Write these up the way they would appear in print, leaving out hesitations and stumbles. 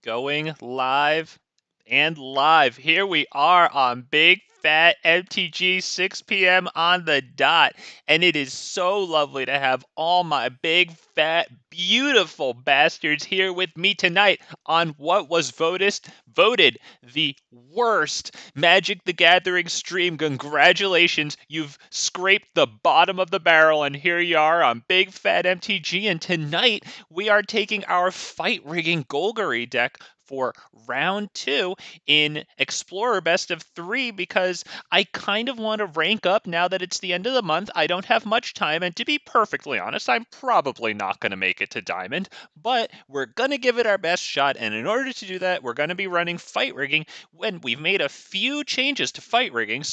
Going live and live. Here we are on Big Fat MTG, 6 p.m. on the dot. And it is so lovely to have all my big, fat, beautiful bastards here with me tonight on what was voted the worst Magic the Gathering stream. Congratulations, you've scraped the bottom of the barrel, and here you are on Big Fat MTG. And tonight we are taking our fight rigging Golgari deck for round 2 in Explorer Best of 3 because I kind of want to rank up now that it's the end of the month. I don't have much time, and to be perfectly honest, I'm probably not going to make it to Diamond, but we're going to give it our best shot, and in order to do that, we're going to be running fight rigging when we've made a few changes to fight rigging,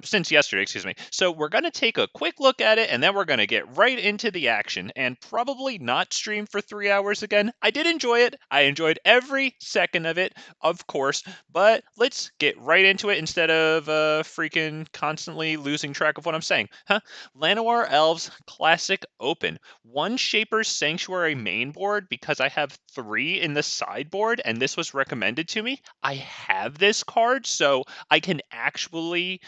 since yesterday, excuse me. So we're going to take a quick look at it, and then we're going to get right into the action, and probably not stream for 3 hours again. I did enjoy it. I enjoyed every second of it, of course, but let's get right into it instead of freaking constantly losing track of what I'm saying. Llanowar Elves Classic Open. One Shaper's Sanctuary main board because I have 3 in the sideboard, and this was recommended to me. I have this card, so I can actually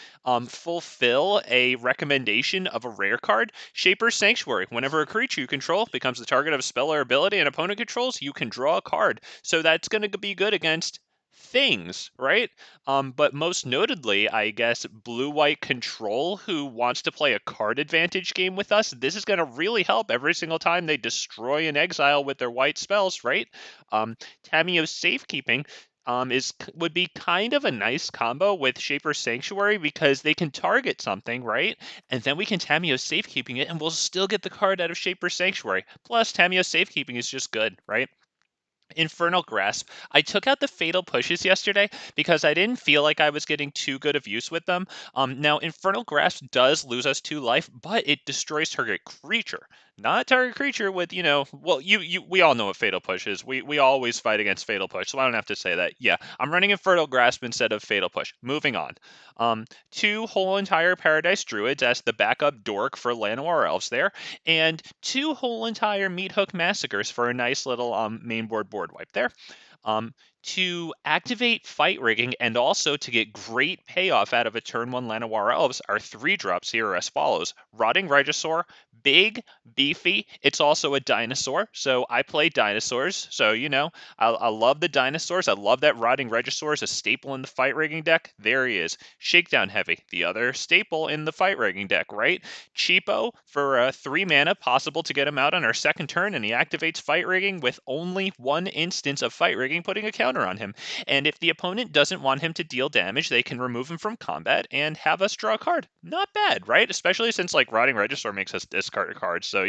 fulfill a recommendation of a rare card. Shaper's Sanctuary. Whenever a creature you control becomes the target of a spell or ability an opponent controls, you can draw a card. So that's going to be good against things, right? But most notably, I guess, blue-white control, who wants to play a card advantage game with us. This is going to really help every single time they destroy an exile with their white spells, right? Tamiyo's Safekeeping would be kind of a nice combo with Shaper's Sanctuary because they can target something, right? And then we can Tamiyo Safekeeping it, and we'll still get the card out of Shaper's Sanctuary. Plus, Tamiyo Safekeeping is just good, right? Infernal Grasp. I took out the Fatal Pushes yesterday because I didn't feel like I was getting too good of use with them. Now, Infernal Grasp does lose us 2 life, but it destroys target creature. Not target creature with, well, we all know what Fatal Push is. We always fight against Fatal Push, so I don't have to say that. Yeah, I'm running Infernal Grasp instead of Fatal Push. Moving on. 2 whole entire Paradise Druids as the backup dork for Llanowar Elves there, and 2 whole entire Meathook Massacres for a nice little mainboard board wipe there. To activate fight rigging and also to get great payoff out of a turn 1 Llanowar Elves, our 3 drops here are as follows. Rotting Regisaur, big, beefy. It's also a dinosaur, so I play dinosaurs. So, I love the dinosaurs. I love that Rotting Regisaur is a staple in the fight rigging deck. There he is. Shakedown Heavy, the other staple in the fight rigging deck, right? Cheapo for 3 mana, possible to get him out on our second turn, and he activates fight rigging with only 1 instance of fight rigging, putting a counter on him. And if the opponent doesn't want him to deal damage, they can remove him from combat and have us draw a card. Not bad, right? Especially since like Rotting Regisaur makes us discard cards, so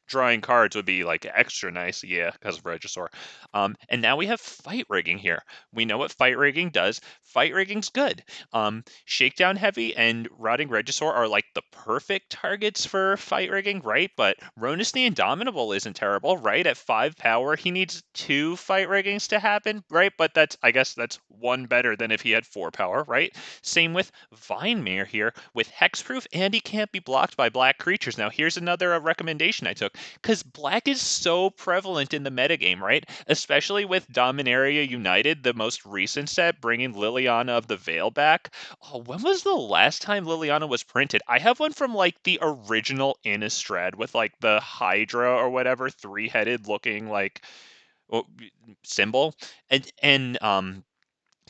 drawing cards would be like extra nice, yeah, because of Regisaur. And now we have fight rigging here. We know what fight rigging does. Fight rigging's good. Shakedown Heavy and Rotting Regisaur are like the perfect targets for fight rigging, right? But Rhonas the Indomitable isn't terrible, right? At 5 power, he needs 2 fight riggings to happen, right? But I guess that's 1 better than if he had 4 power, right? Same with Vine Mare here with hexproof, and he can't be blocked by black creatures. Now, here's another recommendation I took, because black is so prevalent in the metagame, right? Especially with Dominaria United, the most recent set, bringing Liliana of the Veil back. Oh, when was the last time Liliana was printed? I have one from like the original Innistrad with like the Hydra or whatever 3-headed looking like symbol, and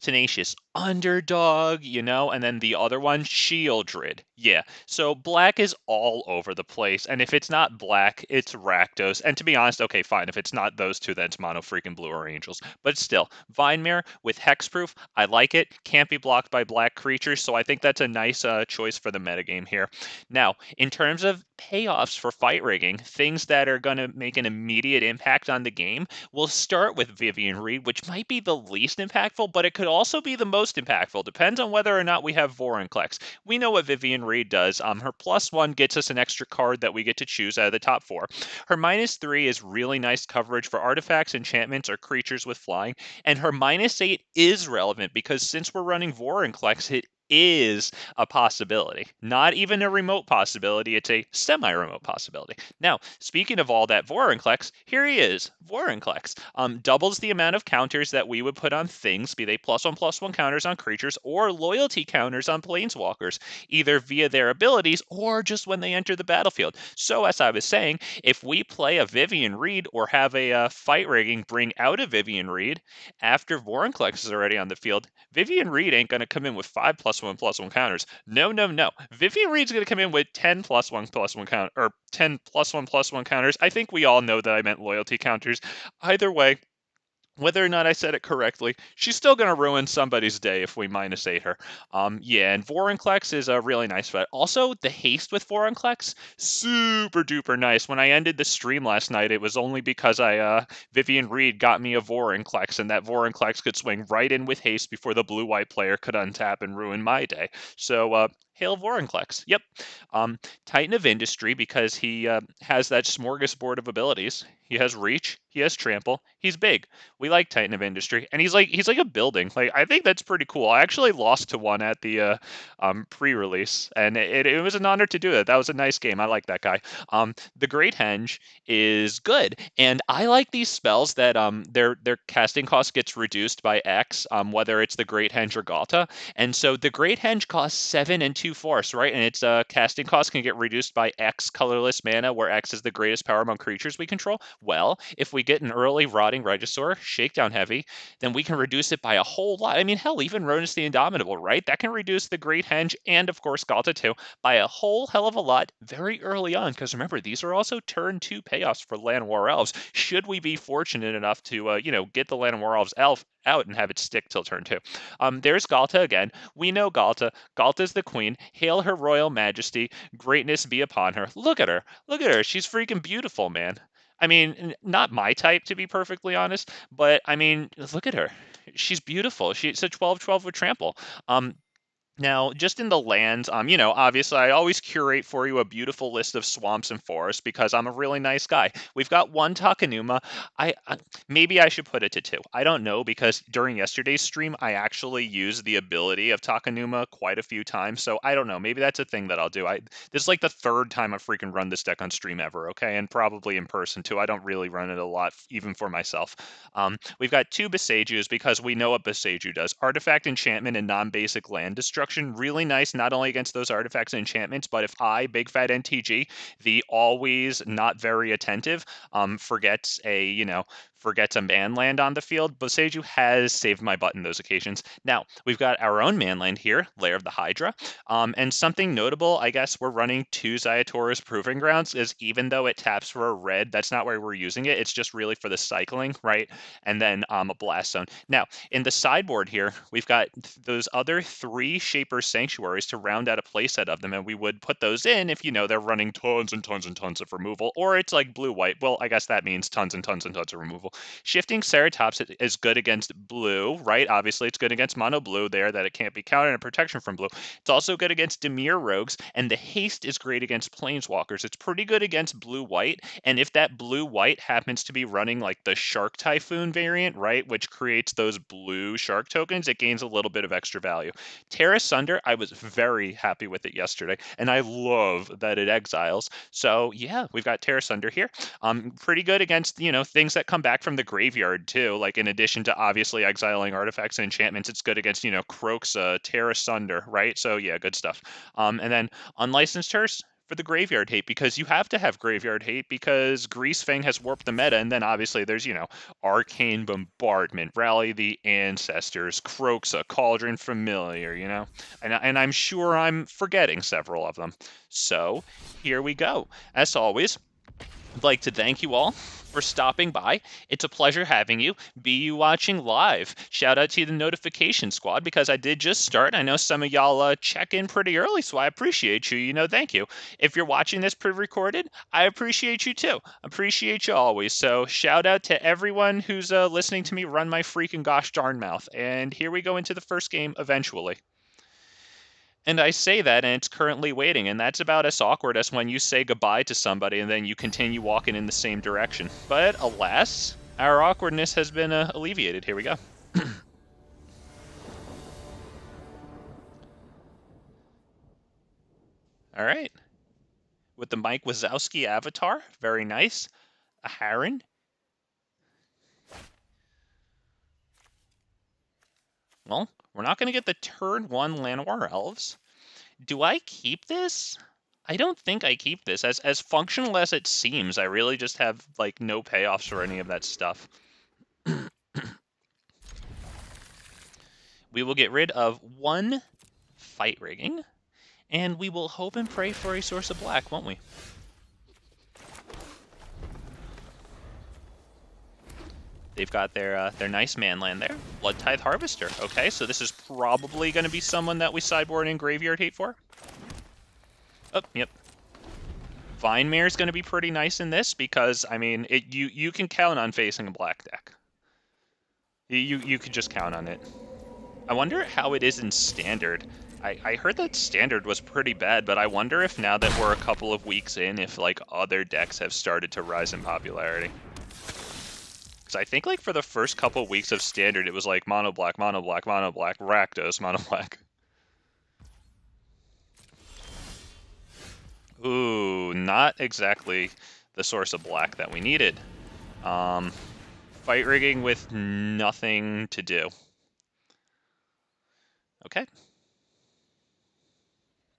Tenacious Underdog, and then the other one, Shieldred. Yeah, so black is all over the place, and if it's not black, it's Rakdos. And to be honest, okay, fine, if it's not those 2, then it's Mono freaking Blue or Angels. But still, Vine Mare with Hexproof, I like it. Can't be blocked by black creatures, so I think that's a nice choice for the metagame here. Now, in terms of payoffs for fight rigging, things that are going to make an immediate impact on the game, we'll start with Vivien Reid, which might be the least impactful, but it could also be the most impactful. Depends on whether or not we have Vorinclex. We know what Vivien Reid does. Her +1 gets us an extra card that we get to choose out of the top 4. Her -3 is really nice coverage for artifacts, enchantments, or creatures with flying. And her -8 is relevant because since we're running Vorinclex, it is a possibility. Not even a remote possibility, it's a semi-remote possibility. Now, speaking of all that Vorinclex, here he is, Vorinclex. Doubles the amount of counters that we would put on things, be they +1/+1 counters on creatures or loyalty counters on planeswalkers, either via their abilities or just when they enter the battlefield. So, as I was saying, if we play a Vivien Reid or have a fight rigging bring out a Vivien Reid after Vorinclex is already on the field, Vivien Reid ain't going to come in with 5+1/+1 counters. No, no, no. Vivien Reid's going to come in with 10+1/+1 count or 10+1/+1 counters. I think we all know that I meant loyalty counters. Either way, whether or not I said it correctly, she's still going to ruin somebody's day if we -8 her. Yeah, and Vorinclex is a really nice vet. Also, the haste with Vorinclex, super duper nice. When I ended the stream last night, it was only because Vivien Reid got me a Vorinclex, and that Vorinclex could swing right in with haste before the blue-white player could untap and ruin my day. So, hail Vorinclex. Yep. Titan of Industry, because he has that smorgasbord of abilities. He has reach, he has trample, he's big. We like Titan of Industry, and he's like a building. Like, I think that's pretty cool. I actually lost to one at the pre-release, and it was an honor to do it. That was a nice game. I like that guy. The Great Henge is good, and I like these spells that their casting cost gets reduced by X, whether it's the Great Henge or Ghalta. And so the Great Henge costs 7 and 2 force, right? And its casting cost can get reduced by X colorless mana, where X is the greatest power among creatures we control. Well, if we get an early Rotting Regisaur, Shakedown Heavy, then we can reduce it by a whole lot. I mean, hell, even Rhonas the Indomitable, right? That can reduce the Great Henge and, of course, Ghalta too by a whole hell of a lot very early on. Because remember, these are also turn 2 payoffs for Llanowar Elves. Should we be fortunate enough to, get the Llanowar Elves elf out and have it stick till turn 2. There's Ghalta again. We know Ghalta. Ghalta's the queen. Hail her royal majesty. Greatness be upon her. Look at her. Look at her. She's freaking beautiful, man. I mean, not my type, to be perfectly honest, but I mean, look at her. She's beautiful. She's a 12/12 with trample. Now, just in the lands, obviously I always curate for you a beautiful list of swamps and forests because I'm a really nice guy. We've got one Takenuma. Maybe I should put it to 2. I don't know, because during yesterday's stream, I actually used the ability of Takenuma quite a few times, so I don't know. Maybe that's a thing that I'll do. This is like the 3rd time I've freaking run this deck on stream ever, okay? And probably in person, too. I don't really run it a lot, even for myself. We've got 2 Boseijus because we know what Boseiju does. Artifact enchantment and non-basic land destruction. Really nice, not only against those artifacts and enchantments, but if I, big fat MTG, the always not very attentive, forgets a man land on the field, Boseiju has saved my butt in those occasions. Now, we've got our own man land here, Lair of the Hydra. And something notable, I guess we're running 2 Zayator's Proving Grounds, is even though it taps for a red, that's not where we're using it. It's just really for the cycling, right? And then a Blast Zone. Now, in the sideboard here, we've got those other 3 Shaper Sanctuaries to round out a playset of them, and we would put those in if, they're running tons and tons and tons of removal, or it's like blue-white. Well, I guess that means tons and tons and tons of removal. Shifting Ceratops is good against blue, right? Obviously, it's good against mono blue there, that it can't be countered, and protection from blue. It's also good against Dimir Rogues, and the haste is great against Planeswalkers. It's pretty good against blue-white, and if that blue-white happens to be running like the Shark Typhoon variant, right, which creates those blue shark tokens, it gains a little bit of extra value. Tear Asunder, I was very happy with it yesterday, and I love that it exiles. So, yeah, we've got Tear Asunder here. Pretty good against, things that come back from the graveyard too. Like, in addition to obviously exiling artifacts and enchantments, it's good against, Kroxa, Tear Asunder, right? So yeah, good stuff. And then Unlicensed Hearse for the graveyard hate, because you have to have graveyard hate because Greasefang has warped the meta, and then obviously there's, Arcane Bombardment, Rally the Ancestors, Kroxa, Cauldron Familiar, and I'm sure I'm forgetting several of them. So here we go. As always, I'd like to thank you all for stopping by. It's a pleasure having you. Be you watching live. Shout out to the notification squad, because I did just start. I know some of y'all check in pretty early, so I appreciate you. Thank you. If you're watching this pre-recorded, I appreciate you too. Appreciate you always. So shout out to everyone who's listening to me run my freaking gosh darn mouth. And here we go into the first game eventually. And I say that, and it's currently waiting, and that's about as awkward as when you say goodbye to somebody and then you continue walking in the same direction. But alas, our awkwardness has been alleviated. Here we go. All right. With the Mike Wazowski avatar. Very nice. A Heron. Well, we're not going to get the turn 1 Llanowar Elves. Do I keep this? I don't think I keep this. As functional as it seems, I really just have, like, no payoffs for any of that stuff. We will get rid of 1 Fight Rigging, and we will hope and pray for a Source of Black, won't we? They've got their nice manland there. Blood Tithe Harvester. Okay, so this is probably going to be someone that we sideboard in Graveyard Hate for. Oh, yep. Vine Mare is going to be pretty nice in this because, I mean, you can count on facing a black deck. You could just count on it. I wonder how it is in Standard. I heard that Standard was pretty bad, but I wonder if now that we're a couple of weeks in, if, like, other decks have started to rise in popularity. I think, like, for the first couple weeks of Standard, it was like mono black, Rakdos, mono black. Ooh, not exactly the source of black that we needed. Fight rigging with nothing to do. Okay.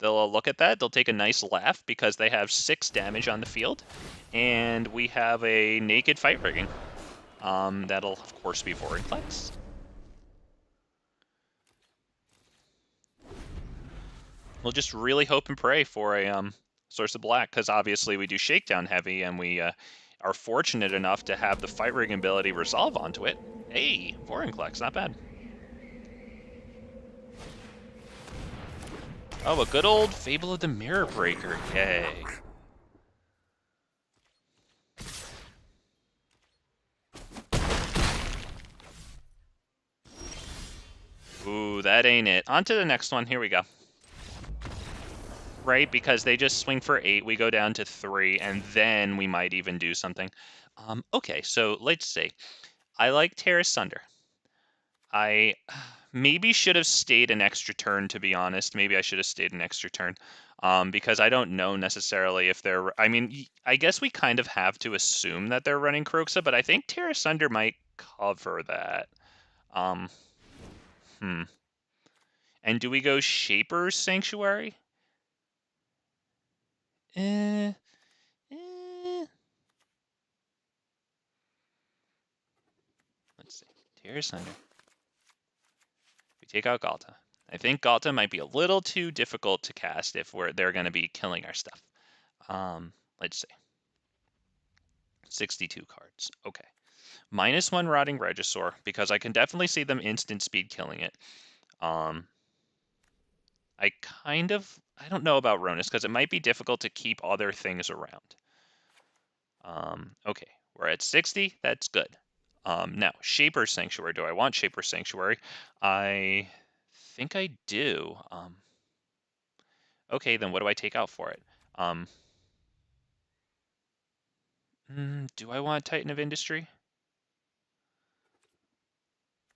They'll look at that. They'll take a nice laugh because they have 6 damage on the field, and we have a naked fight rigging. That'll, of course, be Vorinclex. We'll just really hope and pray for a source of black, because obviously we do Shakedown Heavy, and we are fortunate enough to have the fight rigging ability resolve onto it. Hey, Vorinclex, not bad. Oh, a good old Fable of the Mirror Breaker, yay. Ooh, that ain't it. On to the next one. Here we go. Right, because they just swing for 8, we go down to 3, and then we might even do something. Okay, so let's see. I like Tear Asunder. I maybe should have stayed an extra turn, to be honest. Maybe I should have stayed an extra turn. Because I don't know necessarily if they're... I mean, I guess we kind of have to assume that they're running Kroxa, but I think Tear Asunder might cover that. And do we go Shaper's Sanctuary? Let's see. Tear Asunder. We take out Ghalta. I think Ghalta might be a little too difficult to cast if they're going to be killing our stuff. Let's see. 62 cards. Okay. -1 Rotting Regisaur, because I can definitely see them instant speed killing it. I don't know about Rhonas, because it might be difficult to keep other things around. Okay, we're at 60. That's good. Now, Shaper's Sanctuary. Do I want Shaper's Sanctuary? I think I do. Okay, then what do I take out for it? Do I want Titan of Industry?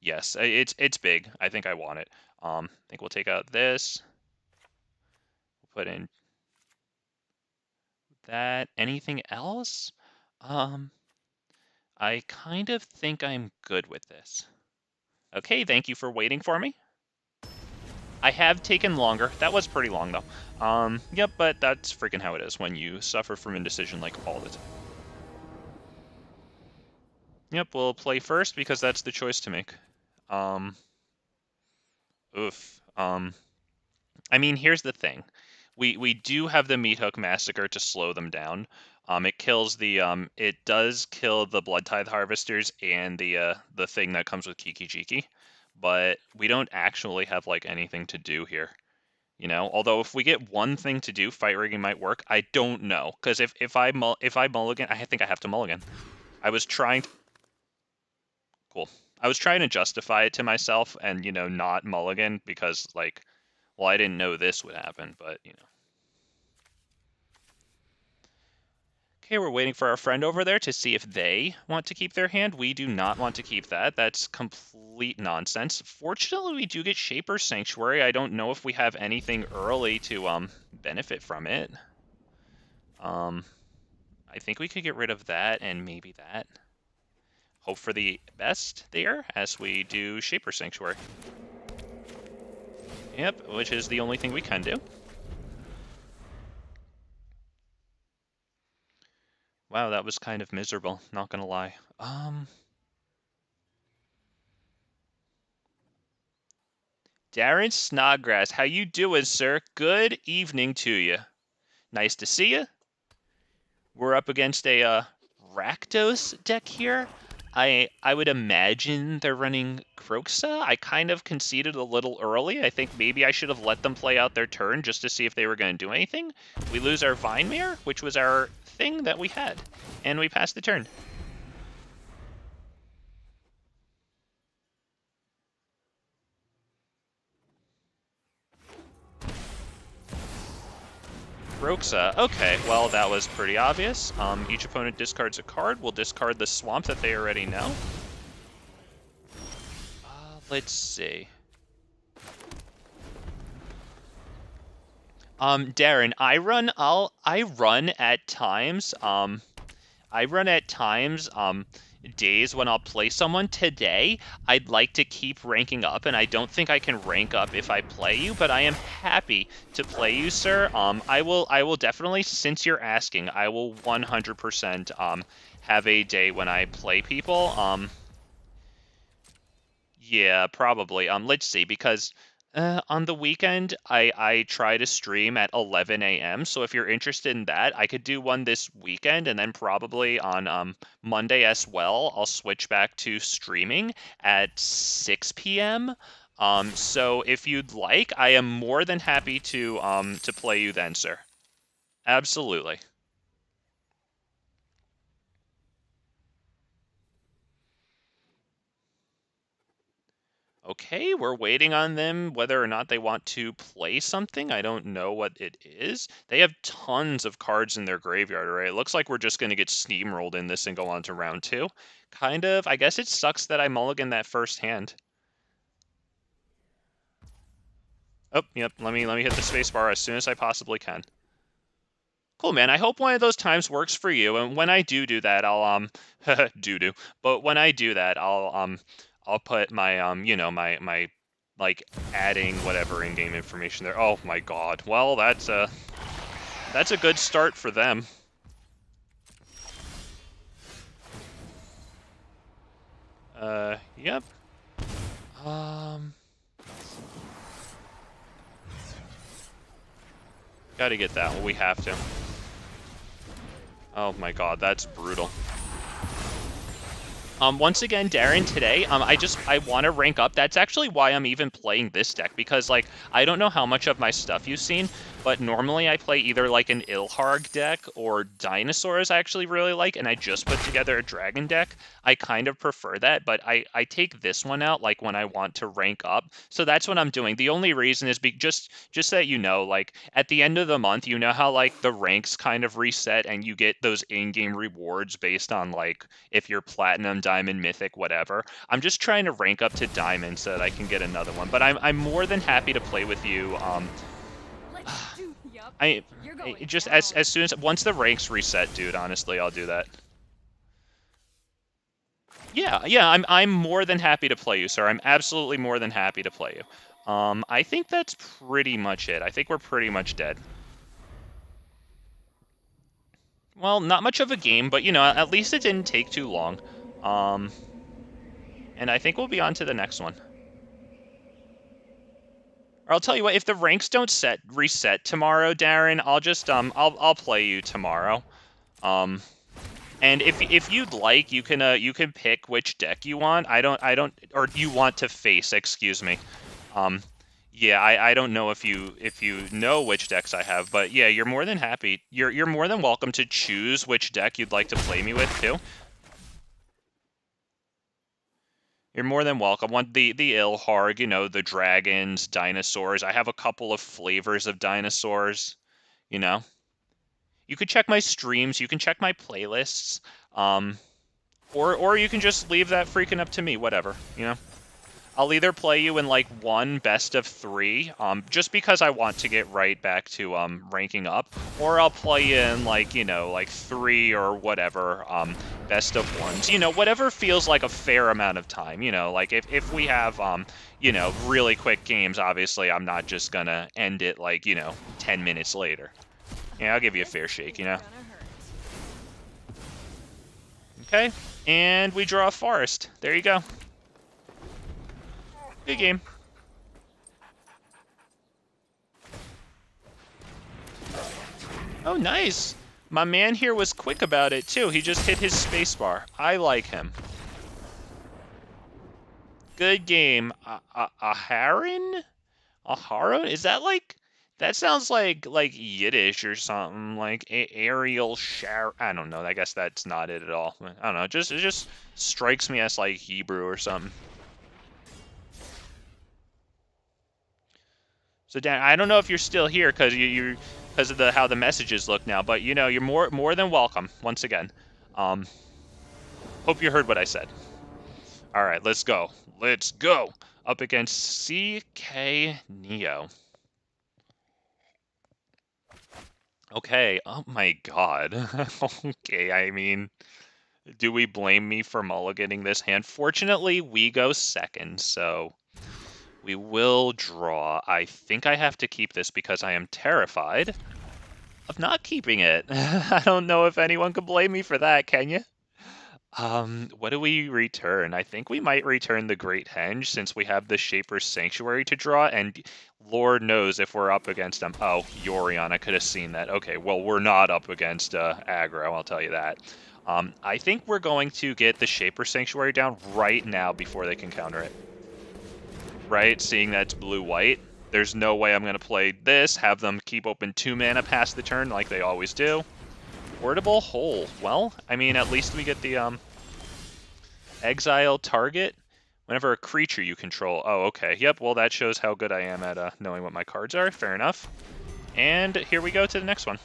Yes, it's big. I think I want it. I think we'll take out this. We'll put in that. Anything else? I kind of think I'm good with this. Okay, thank you for waiting for me. I have taken longer. That was pretty long, though. Yep, but that's freaking how it is when you suffer from indecision, like, all the time. Yep, we'll play first because that's the choice to make. Oof. I mean, here's the thing. We do have the Meathook Massacre to slow them down. It kills it does kill the Blood Tithe Harvesters and the thing that comes with Kiki Jiki, but we don't actually have, like, anything to do here. You know, although if we get one thing to do, fight rigging might work. I don't know, because if I mulligan, I think I have to mulligan. I was trying to... Cool. I was trying to justify it to myself and, you know, not mulligan because, like, well, I didn't know this would happen, but, you know. Okay, we're waiting for our friend over there to see if they want to keep their hand. We do not want to keep that. That's complete nonsense. Fortunately, we do get Shaper's Sanctuary. I don't know if we have anything early to benefit from it. I think we could get rid of that and maybe that. Hope for the best there as we do Shaper Sanctuary. Yep, which is the only thing we can do. Wow, that was kind of miserable, not gonna lie. Darren Snodgrass, how you doing, sir? Good evening to you. Nice to see you. We're up against a Rakdos deck here. I would imagine they're running Kroxa. I kind of conceded a little early. I think maybe I should have let them play out their turn just to see if they were going to do anything. We lose our Vine Mare, which was our thing that we had, and we passed the turn. Kroxa. Okay, well, that was pretty obvious. Each opponent discards a card. We'll discard the swamp that they already know. Let's see. Darren, I run at times. I run at times, days when I'll play someone. Today, I'd like to keep ranking up, and I don't think I can rank up if I play you, but I am happy to play you, sir. I will definitely, since you're asking, I will 100% have a day when I play people. Yeah, probably. Let's see, because on the weekend I try to stream at 11 a.m. So if you're interested in that, I could do one this weekend, and then probably on Monday as well, I'll switch back to streaming at 6 p.m. So if you'd like, I am more than happy to play you then, sir. Absolutely. Okay, we're waiting on them whether or not they want to play something. I don't know what it is. They have tons of cards in their graveyard, right? It looks like we're just going to get steamrolled in this and go on to round 2. Kind of. I guess it sucks that I mulligan that first hand. Oh, yep. Let me hit the space bar as soon as I possibly can. Cool, man. I hope one of those times works for you. And when I do that, I'll do. But when I do that, I'll put my my like adding whatever in-game information there. Oh my god. Well, that's a good start for them. Yep. Gotta get that one. We have to. Oh my god, that's brutal. Once again, Darren, today, I want to rank up. That's actually why I'm even playing this deck, because, like, I don't know how much of my stuff you've seen, but normally I play either, like, an Ilharg deck or Dinosaurs I actually really like, and I just put together a Dragon deck. I kind of prefer that, but I take this one out, like, when I want to rank up. So that's what I'm doing. The only reason is just so that you know, like, at the end of the month, you know how, like, the ranks kind of reset and you get those in-game rewards based on, like, if you're Platinum, Diamond, Mythic, whatever. I'm just trying to rank up to Diamond so that I can get another one. But I'm more than happy to play with you. I just as soon as once the ranks reset, dude. Honestly, I'll do that. Yeah. I'm more than happy to play you, sir. I'm absolutely more than happy to play you. I think that's pretty much it. I think we're pretty much dead. Well, not much of a game, but, you know, at least it didn't take too long. And I think we'll be on to the next one. Or I'll tell you what, if the ranks don't reset tomorrow, Darren, I'll just I'll play you tomorrow. And if you'd like, you can pick which deck you want. I don't or you want to face, excuse me. Yeah, I don't know if you know which decks I have, but yeah, you're more than happy. You're more than welcome to choose which deck you'd like to play me with too. You're more than welcome. Want the Ilharg, you know, the dragons, dinosaurs. I have a couple of flavors of dinosaurs, you know. You could check my streams, you can check my playlists. Or you can just leave that freaking up to me, whatever, you know. I'll either play you in like one best of 3, just because I want to get right back to ranking up, or I'll play you in like, you know, like 3 or whatever, best of 1s, you know, whatever feels like a fair amount of time, you know, like if we have, you know, really quick games, obviously I'm not just gonna end it like, you know, 10 minutes later. Yeah, I'll give you a fair shake, you know. Okay, and we draw a forest. There you go. Good game. Oh, nice. My man here was quick about it, too. He just hit his spacebar. I like him. Good game. A Harin? A Haron? Is that like... That sounds like Yiddish or something. Like Ariel Shar... I don't know. I guess that's not it at all. I don't know. It just strikes me as like Hebrew or something. So Dan, I don't know if you're still here because because of how the messages look now, but you know you're more than welcome once again. Hope you heard what I said. All right, let's go. Let's go up against CK Neo. Okay. Oh my God. Okay. I mean, do we blame me for mulliganing this hand? Fortunately, we go second, so we will draw. I think I have to keep this because I am terrified of not keeping it. I don't know if anyone can blame me for that, can you? What do we return? I think we might return the Great Henge since we have the Shaper's Sanctuary to draw, and Lord knows if we're up against them. Oh, Yorion, I could have seen that. Okay, well, we're not up against aggro, I'll tell you that. I think we're going to get the Shaper's Sanctuary down right now before they can counter it. Right? Seeing that it's blue-white. There's no way I'm going to play this, have them keep open 2 mana past the turn like they always do. Portable Hole. Well, I mean, at least we get the exile target whenever a creature you control. Oh, okay. Yep, well, that shows how good I am at knowing what my cards are. Fair enough. And here we go to the next one.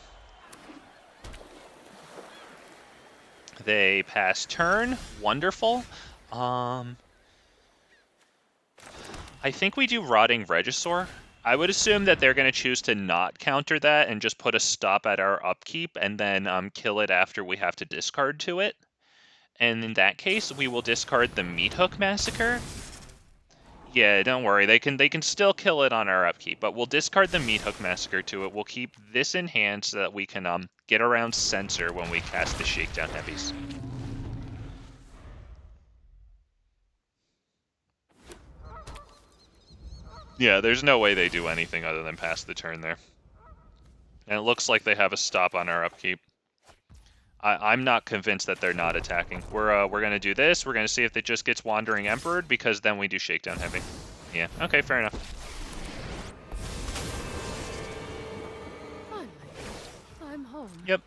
They pass turn. Wonderful. I think we do Rotting Regisaur. I would assume that they're going to choose to not counter that and just put a stop at our upkeep and then kill it after we have to discard to it. And in that case, we will discard the Meathook Massacre. Yeah, don't worry. They can still kill it on our upkeep, but we'll discard the Meathook Massacre to it. We'll keep this in hand so that we can get around Censor when we cast the Shakedown Heavies. Yeah, there's no way they do anything other than pass the turn there. And it looks like they have a stop on our upkeep. I'm not convinced that they're not attacking. We're gonna do this. We're gonna see if it just gets Wandering Emperor, because then we do Shakedown Heavy. Yeah. Okay. Fair enough. I'm home. Yep.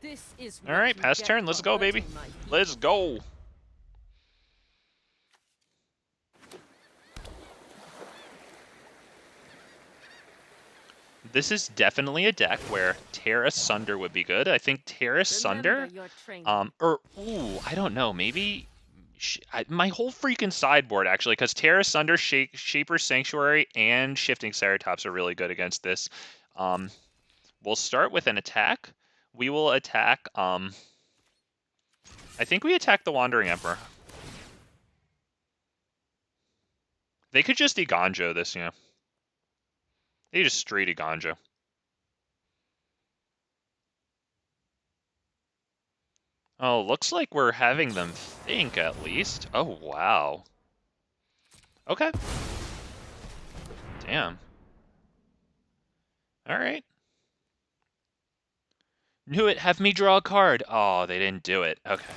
This is All right. Pass turn. Let's go, baby. Let's go. This is definitely a deck where Tear Asunder would be good. I think Tear Asunder, ooh, I don't know, maybe my whole freaking sideboard, actually, because Tear Asunder, Shaper's Sanctuary, and Shifting Ceratops are really good against this. We'll start with an attack. We will attack, I think we attack the Wandering Emperor. They could just Iganjo this, you know. They just straight Iganjo. Oh, looks like we're having them think, at least. Oh, wow. Okay. Damn. Alright. Knew it! Have me draw a card! Oh, they didn't do it. Okay.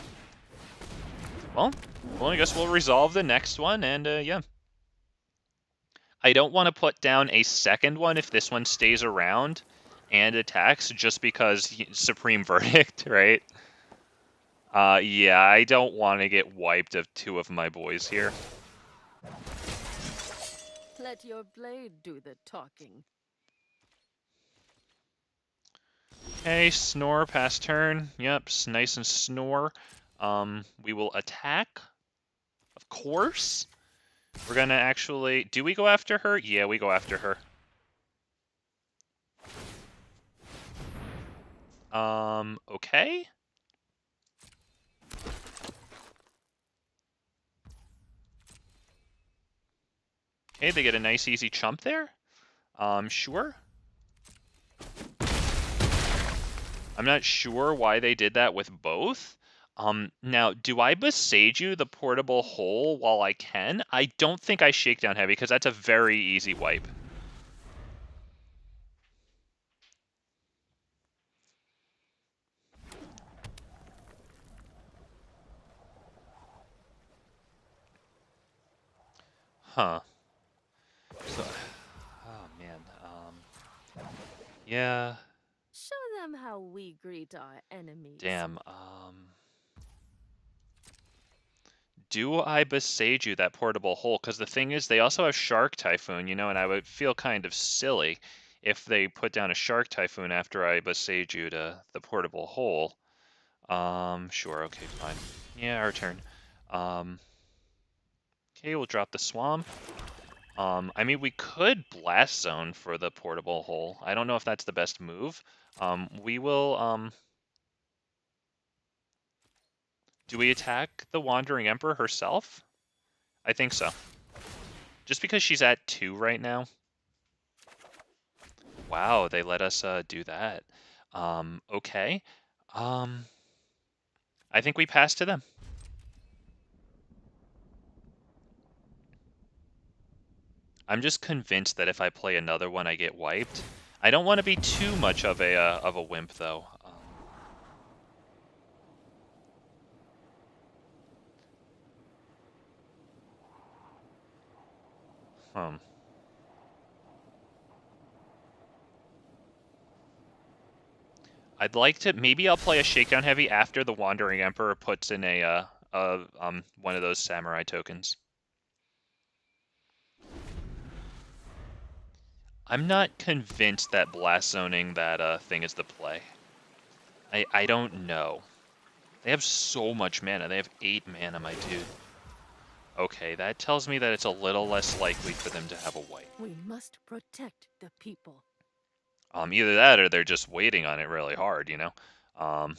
Well, I guess we'll resolve the next one, and, yeah. I don't want to put down a second one if this one stays around and attacks, just because Supreme Verdict, right? Yeah, I don't want to get wiped of 2 of my boys here. Let your blade do the talking. Okay, Snore, pass turn. Yep, nice and Snore. We will attack. course, we're gonna actually... Do we go after her? Yeah, we go after her. Okay. Okay, they get a nice easy chump there. Sure. I'm not sure why they did that with both. Now, do I Boseiju the portable hole while I can? I don't think I Shakedown Heavy, because that's a very easy wipe. Huh. So, oh, man. Yeah. Show them how we greet our enemies. Damn. Do I Boseiju that portable hole? Because the thing is, they also have Shark Typhoon, you know, and I would feel kind of silly if they put down a Shark Typhoon after I Boseiju the portable hole. Sure, okay, fine. Yeah, our turn. Okay, we'll drop the Swamp. I mean, we could Blast Zone for the portable hole. I don't know if that's the best move. We will, do we attack the Wandering Emperor herself? I think so. Just because she's at 2 right now. Wow, they let us do that. Okay. I think we pass to them. I'm just convinced that if I play another one, I get wiped. I don't want to be too much of a wimp, though. I'd like to... Maybe I'll play a Shakedown Heavy after the Wandering Emperor puts in one of those Samurai tokens. I'm not convinced that Blast Zoning that thing is the play. I don't know. They have so much mana. They have 8 mana, my dude. Okay, that tells me that it's a little less likely for them to have a wipe. We must protect the people. Either that or they're just waiting on it really hard, you know? I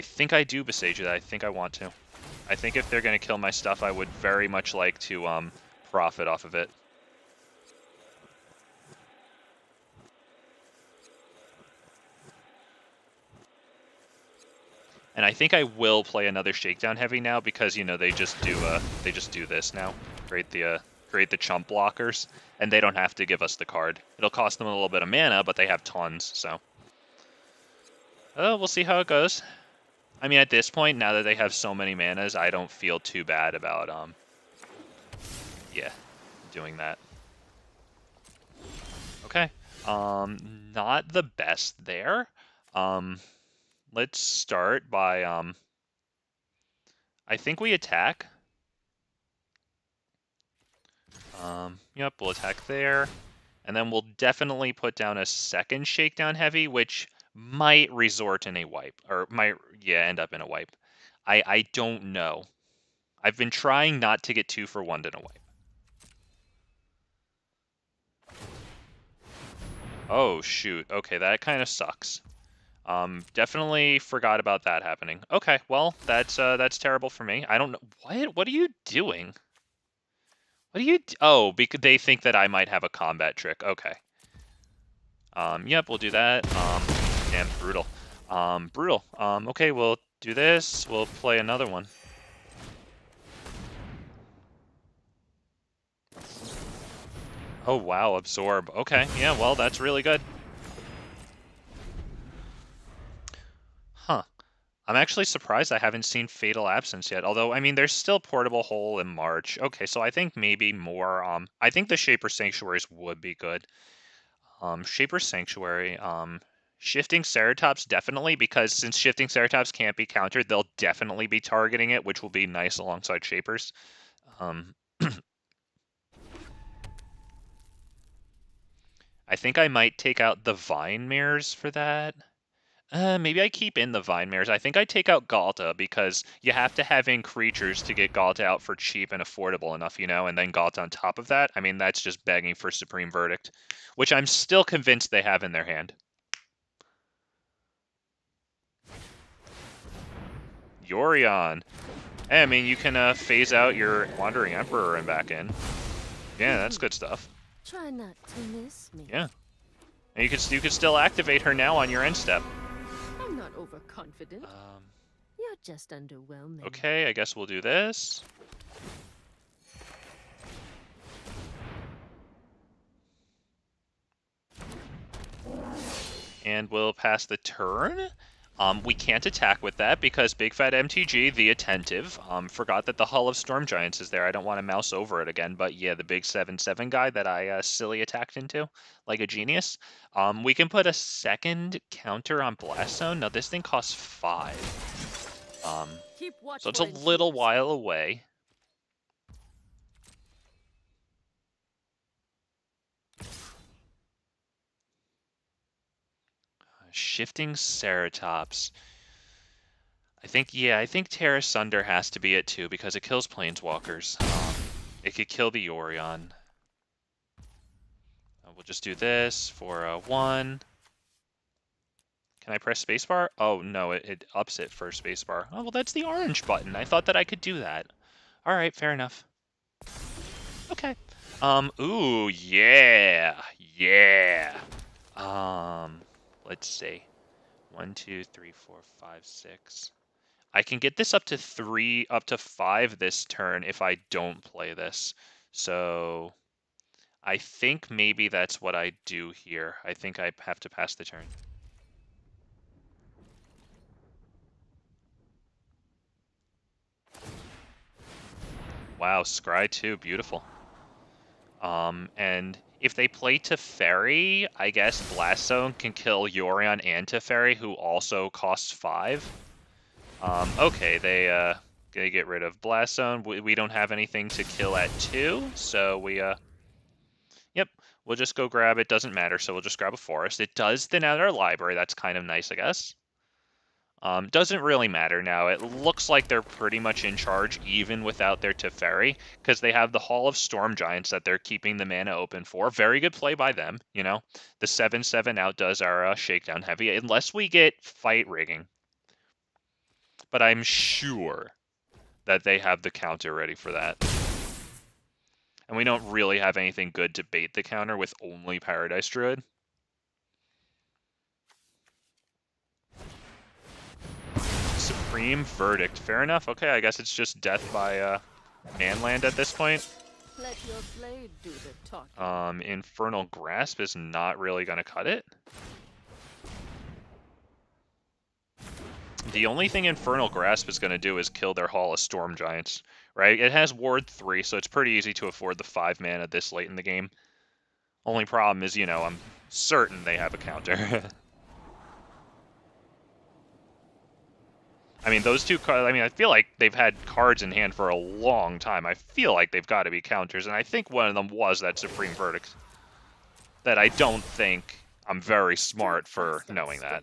think I do Boseiju that. I think I want to. I think if they're going to kill my stuff, I would very much like to profit off of it. And I think I will play another Shakedown Heavy now because, you know, they just do this now. Create the chump blockers, and they don't have to give us the card. It'll cost them a little bit of mana, but they have tons, so. Oh, we'll see how it goes. I mean, at this point, now that they have so many manas, I don't feel too bad about, yeah, doing that. Okay. Not the best there. Let's start by, I think we attack. Yep, we'll attack there. And then we'll definitely put down a second Shakedown Heavy, which might resort in a wipe. Or might, yeah, end up in a wipe. I don't know. I've been trying not to get 2 for 1 in a wipe. Oh, shoot. Okay, that kind of sucks. Definitely forgot about that happening. Okay, well, that's terrible for me. I don't know. What are you doing? What do you... Oh, because they think that I might have a combat trick. Okay. Yep, we'll do that. Damn, brutal. Brutal. Okay, we'll do this. We'll play another one. Oh, wow, absorb. Okay, yeah, well, that's really good. Huh. I'm actually surprised I haven't seen Fatal Absence yet. Although, I mean, there's still Portable Hole in March. Okay, so I think maybe more, I think the Shaper Sanctuaries would be good. Shaper Sanctuary, Shifting Ceratops definitely, because since Shifting Ceratops can't be countered, they'll definitely be targeting it, which will be nice alongside Shapers. I think I might take out the Vine Mares for that. Maybe I keep in the Vine Mares. I think I take out Ghalta because you have to have in creatures to get Ghalta out for cheap and affordable enough, you know, and then Ghalta on top of that. I mean, that's just begging for Supreme Verdict, which I'm still convinced they have in their hand. Yorion. Hey, I mean, you can phase out your Wandering Emperor and back in. Yeah, that's good stuff. Try not to miss me. Yeah. And you could still activate her now on your end step. I'm not overconfident. You're just underwhelming. Okay, I guess we'll do this. And we'll pass the turn. We can't attack with that because Big Fat MTG, the attentive, forgot that the Hull of Storm Giants is there. I don't want to mouse over it again, but yeah, the big 7/7 guy that I silly attacked into like a genius. We can put a second counter on Blast Zone. Now this thing costs 5. So it's a little while away. Shifting Ceratops. I think Terra Sunder has to be it too because it kills Planeswalkers. It could kill the Yorion. We'll just do this for 1. Can I press spacebar? Oh no, it ups it for spacebar. Oh well, that's the orange button. I thought that I could do that. All right, fair enough. Okay. Ooh, yeah, yeah. Let's see. 1, 2, 3, 4, 5, 6. I can get this up to 3, up to 5 this turn if I don't play this. So I think maybe that's what I do here. I think I have to pass the turn. Wow, Scry 2, beautiful. And if they play Teferi, I guess Blast Zone can kill Yorion and Teferi, who also costs 5. Okay, they get rid of Blast Zone. We don't have anything to kill at 2, so yep, we'll just go grab it. Doesn't matter, so we'll just grab a forest. It does thin out our library. That's kind of nice, I guess. Doesn't really matter now. It looks like they're pretty much in charge even without their Teferi, because they have the Hall of Storm Giants that they're keeping the mana open for. Very good play by them, you know. The 7/7 outdoes our Shakedown Heavy, unless we get Fight Rigging. But I'm sure that they have the counter ready for that. And we don't really have anything good to bait the counter with only Paradise Druid. Supreme Verdict. Fair enough. Okay, I guess it's just death by manland at this point. Let your blade do the talking. Infernal Grasp is not really going to cut it. The only thing Infernal Grasp is going to do is kill their Hall of Storm Giants, right? It has Ward 3, so it's pretty easy to afford the 5 mana this late in the game. Only problem is, you know, I'm certain they have a counter. I mean, those two cards, I mean, I feel like they've had cards in hand for a long time. I feel like they've got to be counters, and I think one of them was that Supreme Verdict. That I don't think I'm very smart for knowing that.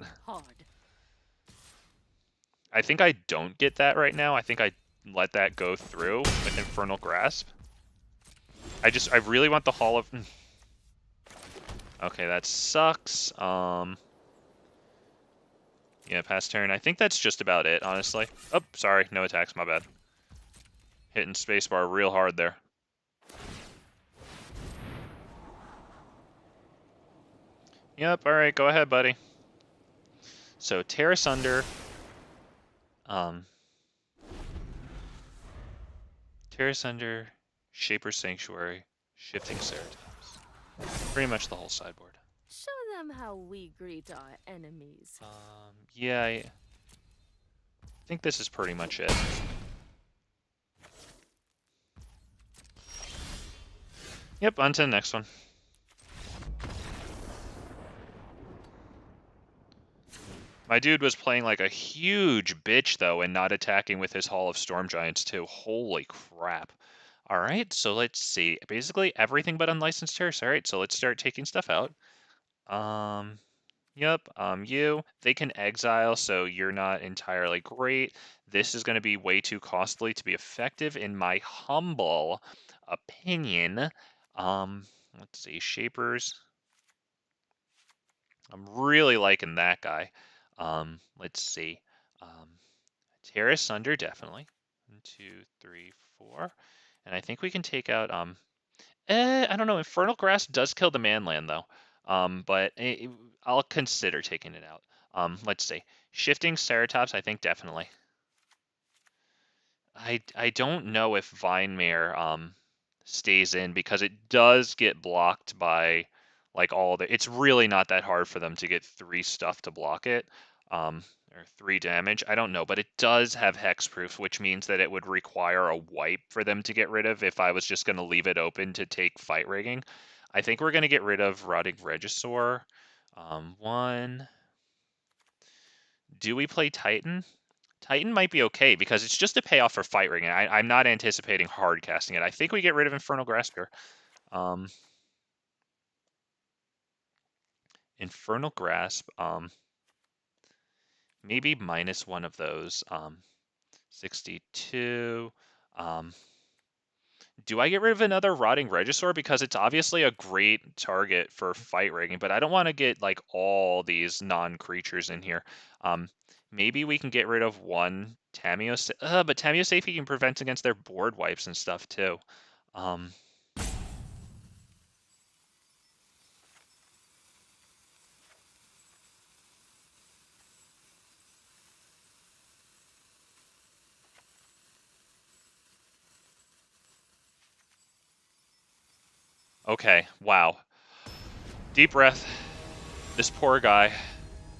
I think I don't get that right now. I think I let that go through with Infernal Grasp. I really want the Hall of... Okay, that sucks. Yeah, pass turn. I think that's just about it, honestly. Oh, sorry. No attacks. My bad. Hitting spacebar real hard there. Yep, alright. Go ahead, buddy. So, Tear Asunder. Tear Asunder, Shaper Sanctuary, Shifting Ceratops. Pretty much the whole sideboard. Show them how we greet our enemies. Yeah, I think this is pretty much it. Yep, on to the next one. My dude was playing like a huge bitch, though, and not attacking with his Hall of Storm Giants, too. Holy crap. Alright, so let's see. Basically, everything but unlicensed terrace. Alright, so let's start taking stuff out. Yep, you. They can exile, so you're not entirely great. This is going to be way too costly to be effective, in my humble opinion. Let's see, Shapers. I'm really liking that guy. Let's see. Tear Asunder, definitely. 1, 2, 3, 4. And I think we can take out, I don't know, Infernal Grasp does kill the Manland, though. But I'll consider taking it out. Let's see. Shifting Ceratops, I think definitely. I don't know if Vine Mare stays in because it does get blocked by like all the. It's really not that hard for them to get 3 stuff to block it, or 3 damage. I don't know, but it does have hexproof, which means that it would require a wipe for them to get rid of if I was just going to leave it open to take fight rigging. I think we're going to get rid of Rotting Regisaur. 1. Do we play Titan? Titan might be okay because it's just a payoff for fight ring, and I'm not anticipating hard casting it. I think we get rid of Infernal Grasp here. Infernal Grasp, maybe minus 1 of those. 62. Do I get rid of another Rotting Regisaur? Because it's obviously a great target for fight rigging, but I don't want to get like all these non-creatures in here. Maybe we can get rid of 1 Tamiyo, but Tamiyo Safekeeping prevents against their board wipes and stuff too. Okay, wow. Deep breath. This poor guy.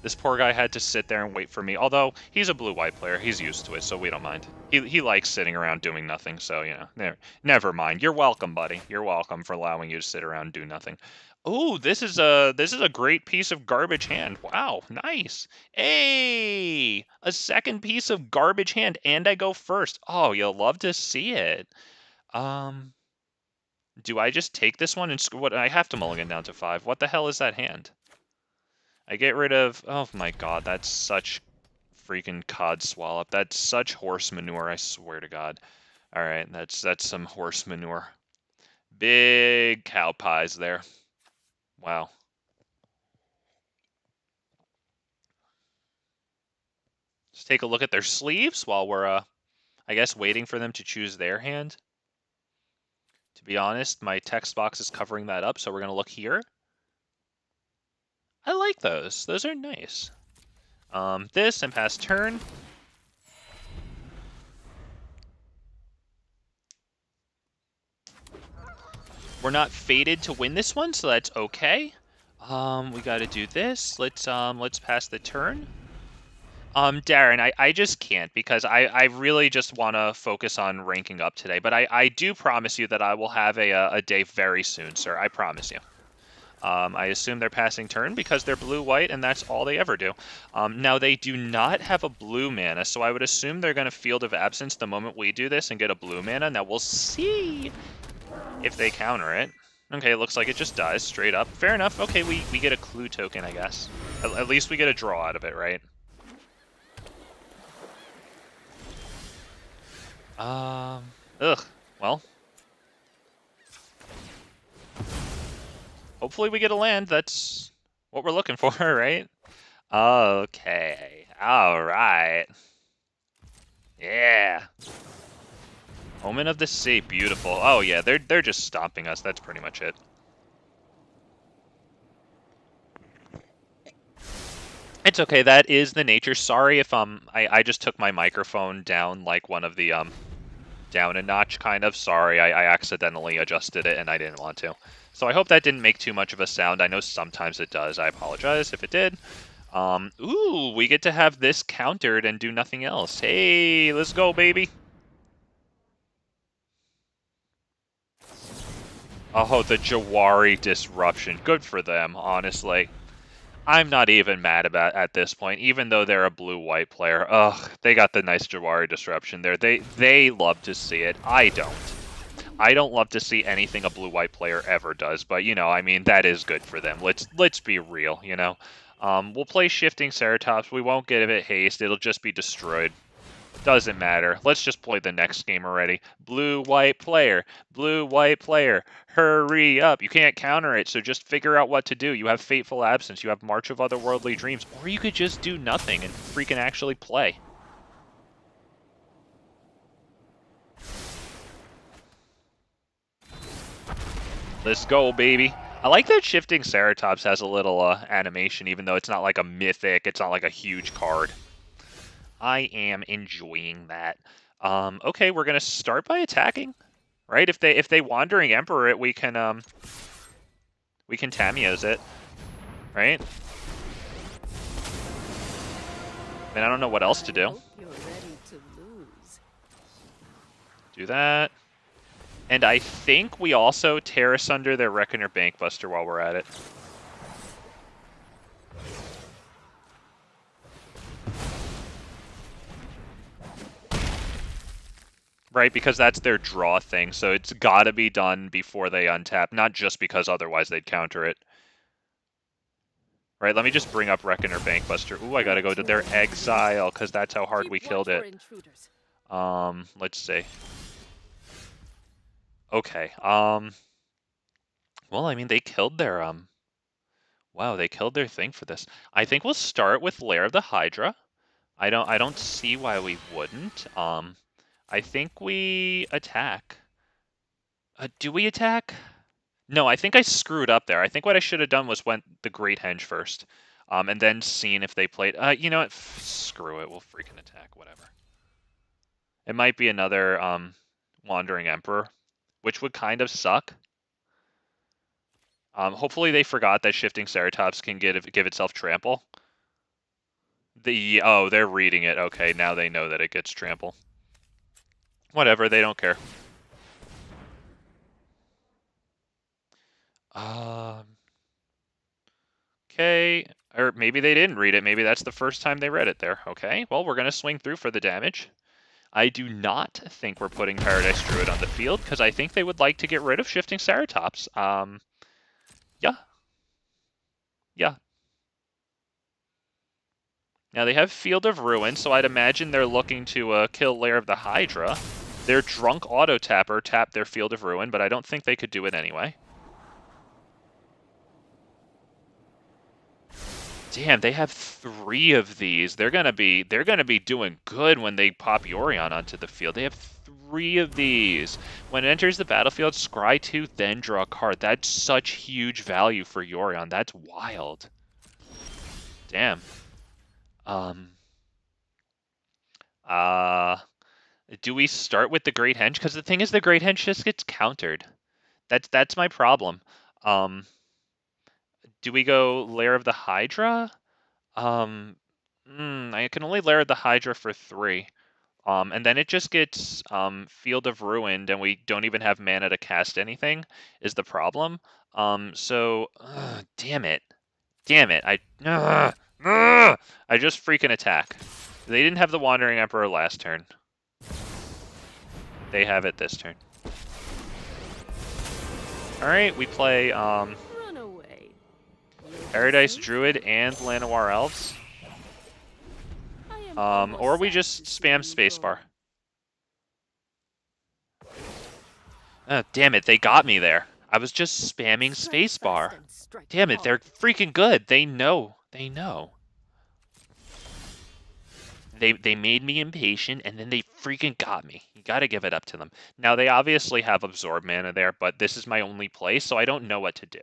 This poor guy had to sit there and wait for me. Although, he's a blue-white player. He's used to it, so we don't mind. He likes sitting around doing nothing, so, you know, never mind. You're welcome, buddy. You're welcome for allowing you to sit around and do nothing. Oh, this is a great piece of garbage hand. Wow, nice. Hey, a second piece of garbage hand, and I go first. Oh, you'll love to see it. Do I just take this one and what? I have to mulligan down to 5. What the hell is that hand? I get rid of. Oh my god, that's such freaking cod swallop. That's such horse manure. I swear to God. All right, that's some horse manure. Big cow pies there. Wow. Let's take a look at their sleeves while we're I guess waiting for them to choose their hand. To be honest, my text box is covering that up, so we're gonna look here. I like those. Those are nice. This and pass turn. We're not fated to win this one, so that's okay. We got to do this. Let's pass the turn. Darren, I just can't because I really just want to focus on ranking up today. But I do promise you that I will have a day very soon, sir. I promise you. I assume they're passing turn because they're blue-white, and that's all they ever do. Now, they do not have a blue mana, so I would assume they're going to Field of Absence the moment we do this and get a blue mana. Now, we'll see if they counter it. Okay, it looks like it just dies straight up. Fair enough. Okay, we get a clue token, I guess. At least we get a draw out of it, right? Ugh. Well. Hopefully we get a land. That's what we're looking for, right? Okay. All right. Yeah. Omen of the Sea. Beautiful. Oh, yeah. They're just stomping us. That's pretty much it. It's okay. That is the nature. Sorry if I just took my microphone down like one of the down a notch kind of. Sorry, I accidentally adjusted it and I didn't want to. So I hope that didn't make too much of a sound. I know sometimes it does. I apologize if it did. Ooh, we get to have this countered and do nothing else. Hey, let's go, baby. Oh, the Jawari disruption. Good for them, honestly. I'm not even mad about at this point, even though they're a blue-white player. Ugh, they got the nice Jawari disruption there. They love to see it. I don't. I don't love to see anything a blue-white player ever does, but you know, I mean, that is good for them. Let's be real, you know. We'll play Shifting Ceratops. We won't get it haste. It'll just be destroyed. Doesn't matter. Let's just play the next game already. Blue-white player. Blue-white player. Hurry up. You can't counter it, so just figure out what to do. You have Fateful Absence. You have March of Otherworldly Dreams. Or you could just do nothing and freaking actually play. Let's go, baby. I like that Shifting Ceratops has a little animation, even though it's not like a mythic. It's not like a huge card. I am enjoying that. Okay, we're gonna start by attacking, right? If they Wandering Emperor it, we can Tamiyos it, right? And I don't know what else to do. Do that. And I think we also tear asunder their Reckoner Bankbuster while we're at it. Right, because that's their draw thing, so it's gotta be done before they untap, not just because otherwise they'd counter it. Right, let me just bring up Reckoner Bankbuster. Ooh, I gotta go to their Exile, because that's how hard we killed it. Let's see. Okay, well, I mean, they killed their, wow, they killed their thing for this. I think we'll start with Lair of the Hydra. I don't see why we wouldn't. I think we attack. Do we attack? No, I think I screwed up there. I think what I should have done was went the Great Henge first, and then seen if they played. You know what? Screw it. We'll freaking attack. Whatever. It might be another Wandering Emperor, which would kind of suck. Hopefully they forgot that Shifting Ceratops can give itself trample. Oh, they're reading it. Okay, now they know that it gets trample. Whatever, they don't care. Okay, or maybe they didn't read it. Maybe that's the first time they read it there. Okay, well, we're going to swing through for the damage. I do not think we're putting Paradise Druid on the field, because I think they would like to get rid of Shifting Ceratops. Yeah. Yeah. Now, they have Field of Ruin, so I'd imagine they're looking to kill Lair of the Hydra. Their Drunk Auto-Tapper tapped their Field of Ruin, but I don't think they could do it anyway. Damn, they have 3 of these. They're gonna be doing good when they pop Yorion onto the field. They have 3 of these. When it enters the battlefield, scry 2, then draw a card. That's such huge value for Yorion. That's wild. Damn. Do we start with the Great Henge? Because the thing is, the Great Henge just gets countered. That's my problem. Do we go Lair of the Hydra? I can only Lair of the Hydra for 3. And then it just gets Field of Ruined, and we don't even have mana to cast anything, is the problem. Damn it. Damn it. I just freaking attack. They didn't have the Wandering Emperor last turn. They have it this turn. Alright, we play Paradise Druid and Llanowar Elves. Or we just spam spacebar. Oh, damn it, they got me there. I was just spamming spacebar. Damn it, they're freaking good. They know. They know. They made me impatient, and then they freaking got me. You gotta give it up to them. Now, they obviously have Absorb mana there, but this is my only play, so I don't know what to do.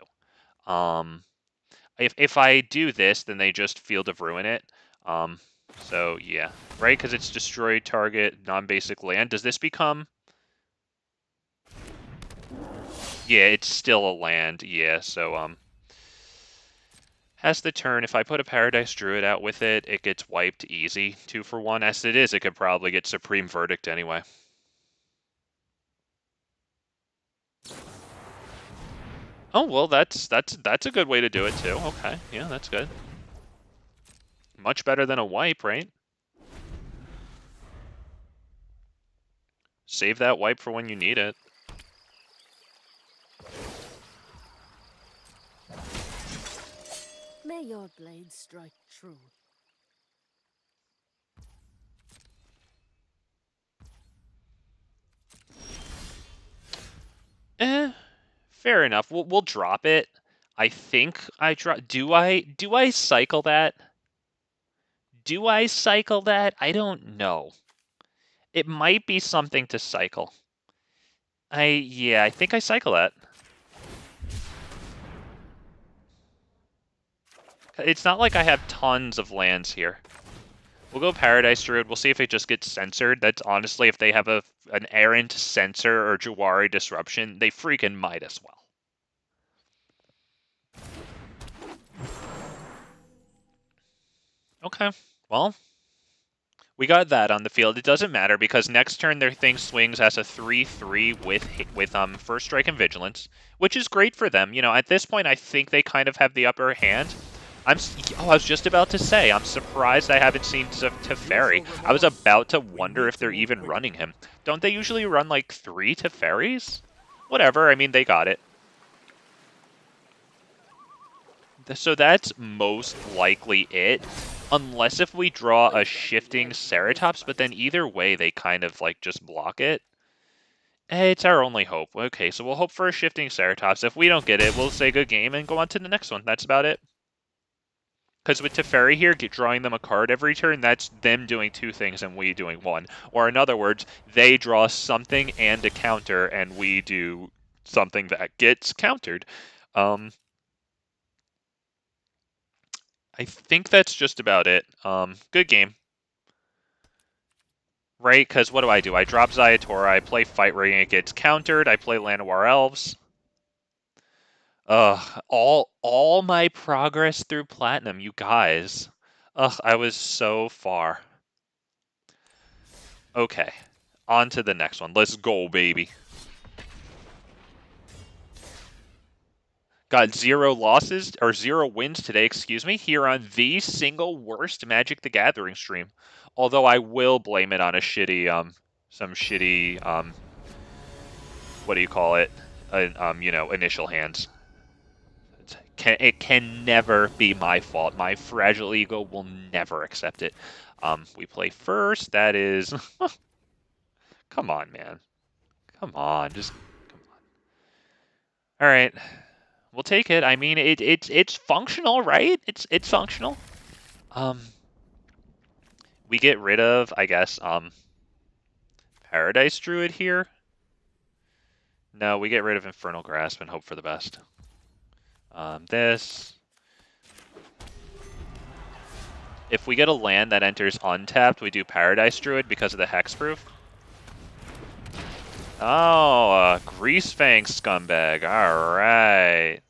If I do this, then they just Field of Ruin it. So, yeah. Right? Because it's destroy target non-basic land. Does this become... Yeah, it's still a land. Yeah, so, has the turn. If I put a Paradise Druid out with it, it gets wiped easy. 2 for 1. As it is, it could probably get Supreme Verdict anyway. Oh, well, that's a good way to do it, too. Okay, yeah, that's good. Much better than a wipe, right? Save that wipe for when you need it. May your blade strike true. Fair enough. We'll drop it. I think I drop. Do I cycle that? Do I cycle that? I don't know. It might be something to cycle. Yeah, I think I cycle that. It's not like I have tons of lands here. We'll go Paradise Druid. We'll see if it just gets censored. That's honestly, if they have an errant censor or Jawari disruption, they freaking might as well. Okay, well, we got that on the field. It doesn't matter because next turn their thing swings as a 3/3 with First Strike and Vigilance, which is great for them. You know, at this point, I think they kind of have the upper hand. I was just about to say, I'm surprised I haven't seen Teferi. I was about to wonder if they're even running him. Don't they usually run like 3 Teferis? Whatever, I mean, they got it. So that's most likely it. Unless if we draw a shifting Ceratops, but then either way they kind of like just block it. It's our only hope. Okay, so we'll hope for a shifting Ceratops. If we don't get it, we'll say good game and go on to the next one. That's about it. Because with Teferi here, drawing them a card every turn, that's them doing 2 things and we doing 1. Or in other words, they draw something and a counter, and we do something that gets countered. I think that's just about it. Good game. Right, because what do? I drop Zayatora, I play Fight Ring, it gets countered, I play Llanowar Elves. Ugh, all my progress through Platinum, you guys. Ugh, I was so far. Okay, on to the next one. Let's go, baby. Got 0 losses, or 0 wins today, excuse me, here on the single worst Magic the Gathering stream. Although I will blame it on a shitty, some shitty, what do you call it? You know, initial hands. It can never be my fault. My fragile ego will never accept it. We play first. That is... Come on, man. Come on. Just... Come on. All right. We'll take it. I mean, it's functional, right? It's functional. We get rid of, I guess, Paradise Druid here. No, we get rid of Infernal Grasp and hope for the best. This. If we get a land that enters untapped, we do Paradise Druid because of the hexproof. Oh, Greasefang scumbag. Alright.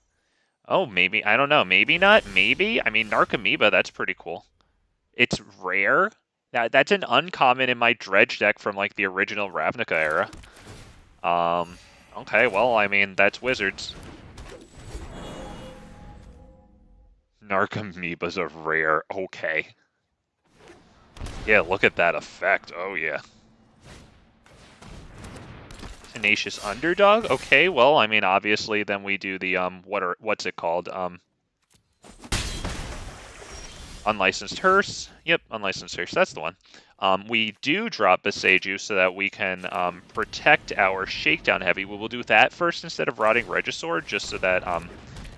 Oh, maybe. I don't know. Maybe not. Maybe. I mean, Narcomoeba, that's pretty cool. It's rare. That's an uncommon in my dredge deck from, like, the original Ravnica era. Okay, well, I mean, that's Wizards. Narcomoeba's a rare. Okay. Yeah, look at that effect. Oh, yeah. Tenacious Underdog? Okay, well, I mean, obviously, then we do the, what's it called? Unlicensed Hearse. Yep, Unlicensed Hearse, that's the one. We do drop Boseiju so that we can protect our Shakedown Heavy. We will do that first instead of Rotting Regisaur, just so that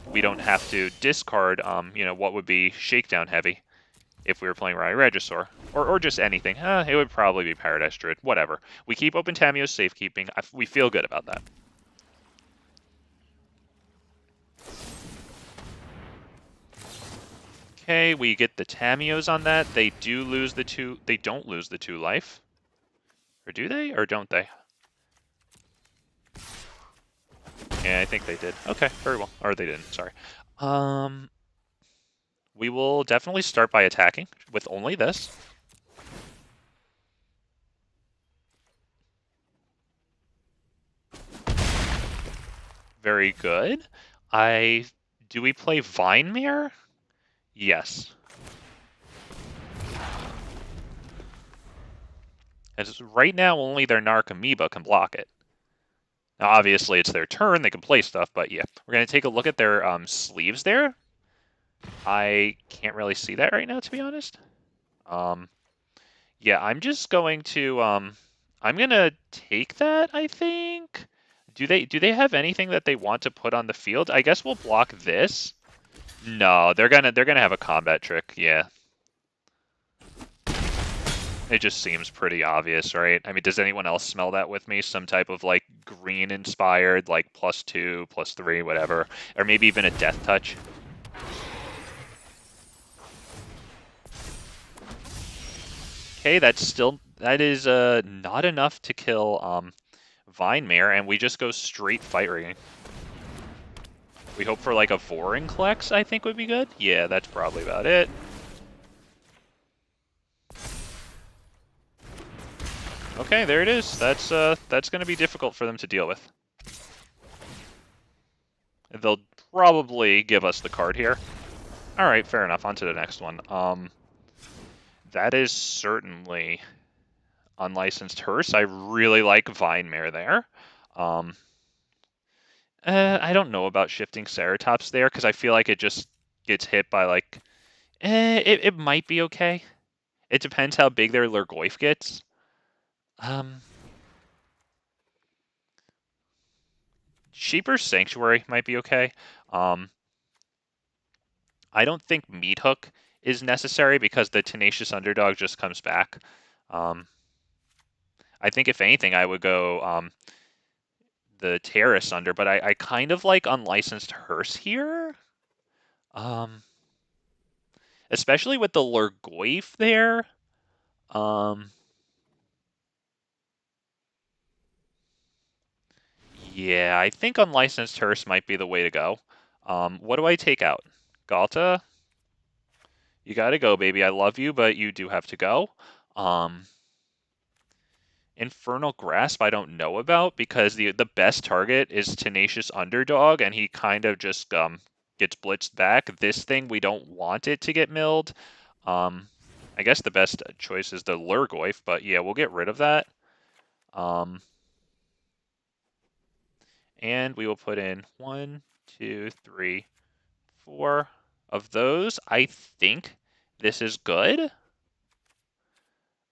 we don't have to discard, you know, what would be Shakedown Heavy if we were playing Rotting Regisaur. Or just anything. It would probably be Paradise Druid. Whatever. We keep open Tamiyo's Safekeeping. We feel good about that. Okay, we get the Tamiyos on that. They do lose the 2... They don't lose the 2 life. Or do they? Or don't they? Yeah, I think they did. Okay, very well. Or they didn't, sorry. We will definitely start by attacking with only this. Very good. Do we play Vine Mare? Yes. As right now, only their Narcomoeba can block it. Now, obviously, it's their turn. They can play stuff, but yeah. We're going to take a look at their sleeves there. I can't really see that right now, to be honest. Yeah, I'm just going to I'm gonna take that, I think. Do they have anything that they want to put on the field? I guess we'll block this. No, they're gonna have a combat trick, yeah. It just seems pretty obvious, right? I mean, does anyone else smell that with me? Some type of like green inspired, like +2, +3, whatever. Or maybe even a death touch. Okay, that is not enough to kill Vine Mare, and we just go straight fight rigging. We hope for like a Vorinclex, I think would be good. Yeah, that's probably about it. Okay, there it is. That's going to be difficult for them to deal with. They'll probably give us the card here. All right, fair enough. On to the next one. That is certainly unlicensed hearse. I really like Vine Mare there. I don't know about shifting Ceratops there because I feel like it just gets hit by like. It might be okay. It depends how big their Lurgoyf gets. Sheeper's Sanctuary might be okay. I don't think Meathook is necessary because the Tenacious Underdog just comes back. I think if anything, I would go the Terrace under, but I kind of like Unlicensed Hearse here. Especially with the Lurgoyf there. Yeah, I think Unlicensed Hearse might be the way to go. What do I take out? Ghalta? You gotta go, baby. I love you, but you do have to go. Infernal Grasp I don't know about because the best target is Tenacious Underdog, and he kind of just gets blitzed back. This thing, we don't want it to get milled. I guess the best choice is the Lurgoyf, but yeah, we'll get rid of that. And we will put in 1, 2, 3, 4 of those. I think this is good.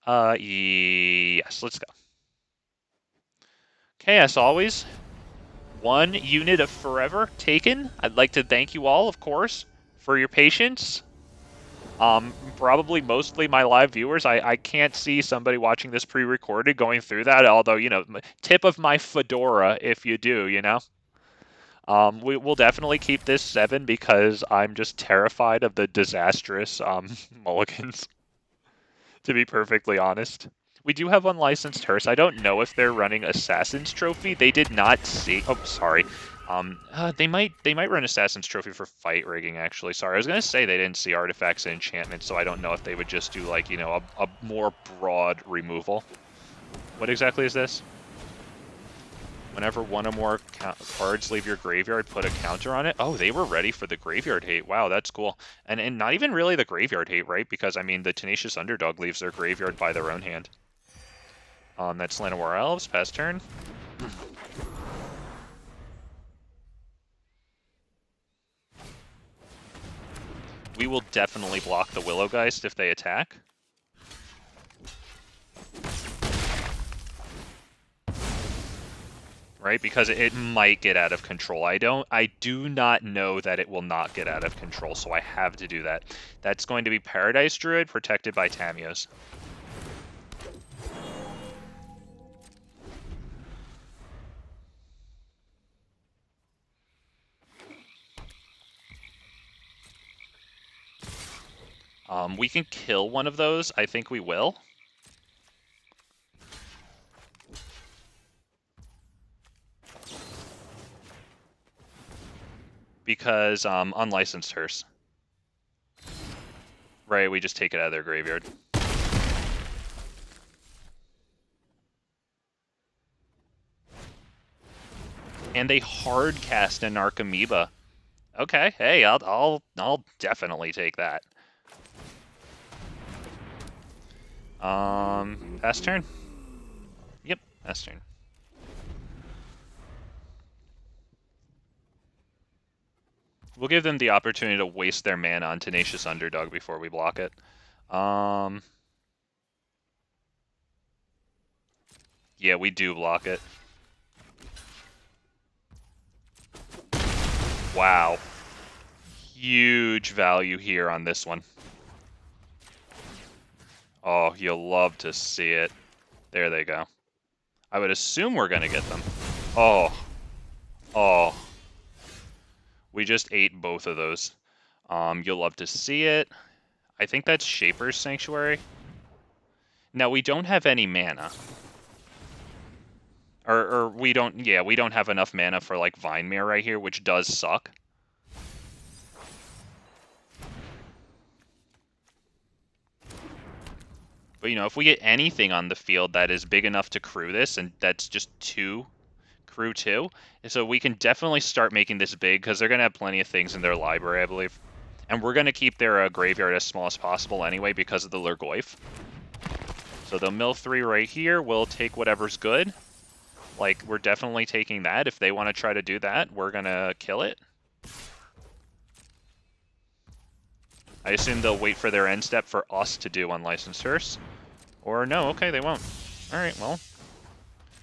Yes, let's go. Okay, as always, one unit of forever taken. I'd like to thank you all, of course, for your patience. Probably mostly my live viewers. I can't see somebody watching this pre-recorded going through that, although, you know, tip of my fedora if you do, you know. We'll definitely keep this 7 because I'm just terrified of the disastrous mulligans, to be perfectly honest. We do have unlicensed hearse. I don't know if they're running Assassin's Trophy. They did not see. Oh, sorry. They might run Assassin's Trophy for fight rigging. Actually, sorry. I was gonna say they didn't see artifacts and enchantments, so I don't know if they would just do like, you know, a more broad removal. What exactly is this? Whenever one or more cards leave your graveyard, put a counter on it. Oh, they were ready for the graveyard hate. Wow, that's cool. And not even really the graveyard hate, right? Because I mean, the Tenacious Underdog leaves their graveyard by their own hand. That's Llanowar Elves, pass turn. We will definitely block the Willowgeist if they attack. Right, because it might get out of control. I do not know that it will not get out of control, so I have to do that. That's going to be Paradise Druid protected by Tamiyos. We can kill one of those. I think we will. Because unlicensed hearse. Right, we just take it out of their graveyard. And they hard cast an Archamoeba. Okay, hey, I'll definitely take that. Pass turn. Yep, pass turn. We'll give them the opportunity to waste their mana on Tenacious Underdog before we block it. Yeah, we do block it. Wow. Huge value here on this one. Oh, you'll love to see it. There they go. I would assume we're going to get them. Oh. Oh. We just ate both of those. You'll love to see it. I think that's Shaper's Sanctuary. Now, we don't have any mana. Or we don't, yeah, we don't have enough mana for, like, Vine Mare right here, which does suck. But, you know, if we get anything on the field that is big enough to crew this, and that's just crew 2, so we can definitely start making this big, because they're going to have plenty of things in their library, I believe. And we're going to keep their graveyard as small as possible anyway, because of the Lurgoyf. So they'll mill 3 right here, we'll take whatever's good. Like, we're definitely taking that. If they want to try to do that, we're going to kill it. I assume they'll wait for their end step for us to do Unlicensed Hearse. Or no, okay, they won't. Alright, well.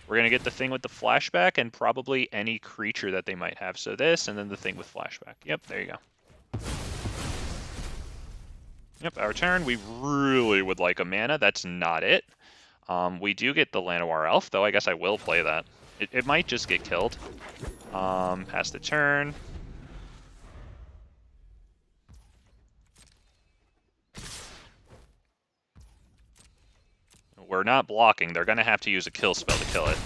We're going to get the thing with the flashback and probably any creature that they might have. So this, and then the thing with flashback. Yep, there you go. Yep, our turn. We really would like a mana. That's not it. We do get the Llanowar Elf, though. I guess I will play that. It might just get killed. Pass the turn. We're not blocking. They're going to have to use a kill spell to kill it.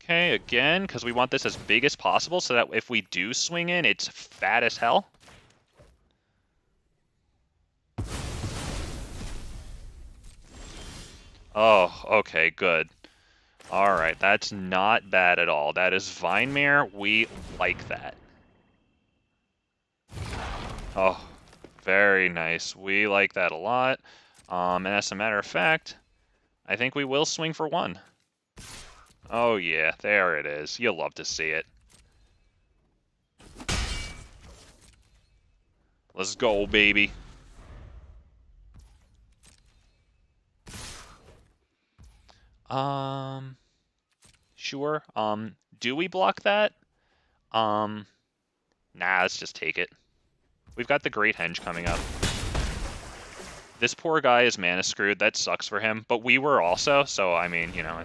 Okay, again, because we want this as big as possible so that if we do swing in, it's fat as hell. Oh, okay, good. Alright, that's not bad at all. That is Vine Mare. We like that. Oh, very nice. We like that a lot. And as a matter of fact, I think we will swing for 1. Oh yeah, there it is. You'll love to see it. Let's go, baby. Sure. Do we block that? Nah, let's just take it. We've got the Great Henge coming up. This poor guy is mana screwed. That sucks for him. But we were also, so I mean, you know,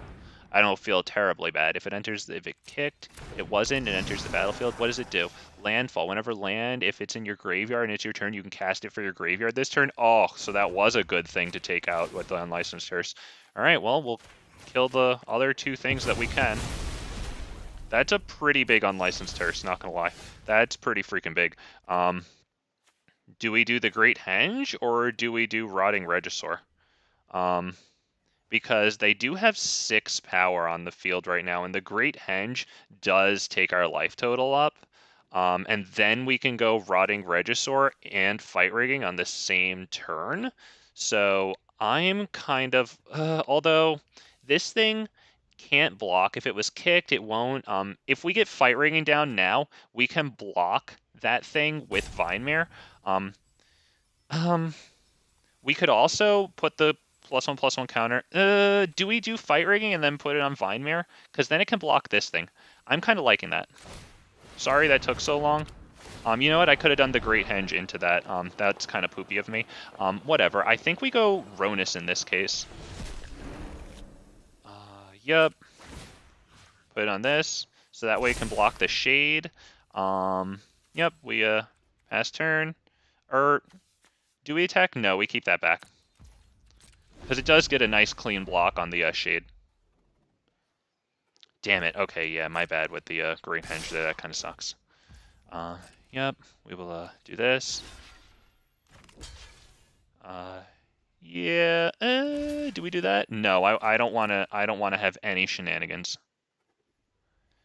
I don't feel terribly bad. If it kicked, it wasn't, it enters the battlefield, what does it do? Landfall. Whenever land, if it's in your graveyard and it's your turn, you can cast it for your graveyard this turn. Oh, so that was a good thing to take out with the Unlicensed Hearse. Alright, well, we'll kill the other 2 things that we can. That's a pretty big Unlicensed Hearse, not gonna lie. That's pretty freaking big. Do we do the Great Henge, or do we do Rotting Regisaur? Because they do have 6 power on the field right now, and the Great Henge does take our life total up. And then we can go Rotting Regisaur and Fight Rigging on the same turn. So I'm kind of... although this thing can't block. If it was kicked, it won't. If we get Fight Rigging down now, we can block that thing with Vine Mare. We could also put the +1/+1 counter. Do we do Fight Rigging and then put it on Vine Mare? Because then it can block this thing. I'm kind of liking that. Sorry that took so long. You know what? I could have done the Great Henge into that. That's kind of poopy of me. Whatever. I think we go Rhonas in this case. Yep. Put it on this, so that way it can block the shade. Yep, we pass turn. Do we attack? No, we keep that back. Because it does get a nice clean block on the shade. Damn it. Okay, yeah, my bad with the Great Henge there. That kind of sucks. Yep, we will do this. Yeah, do we do that? No, I don't want to have any shenanigans.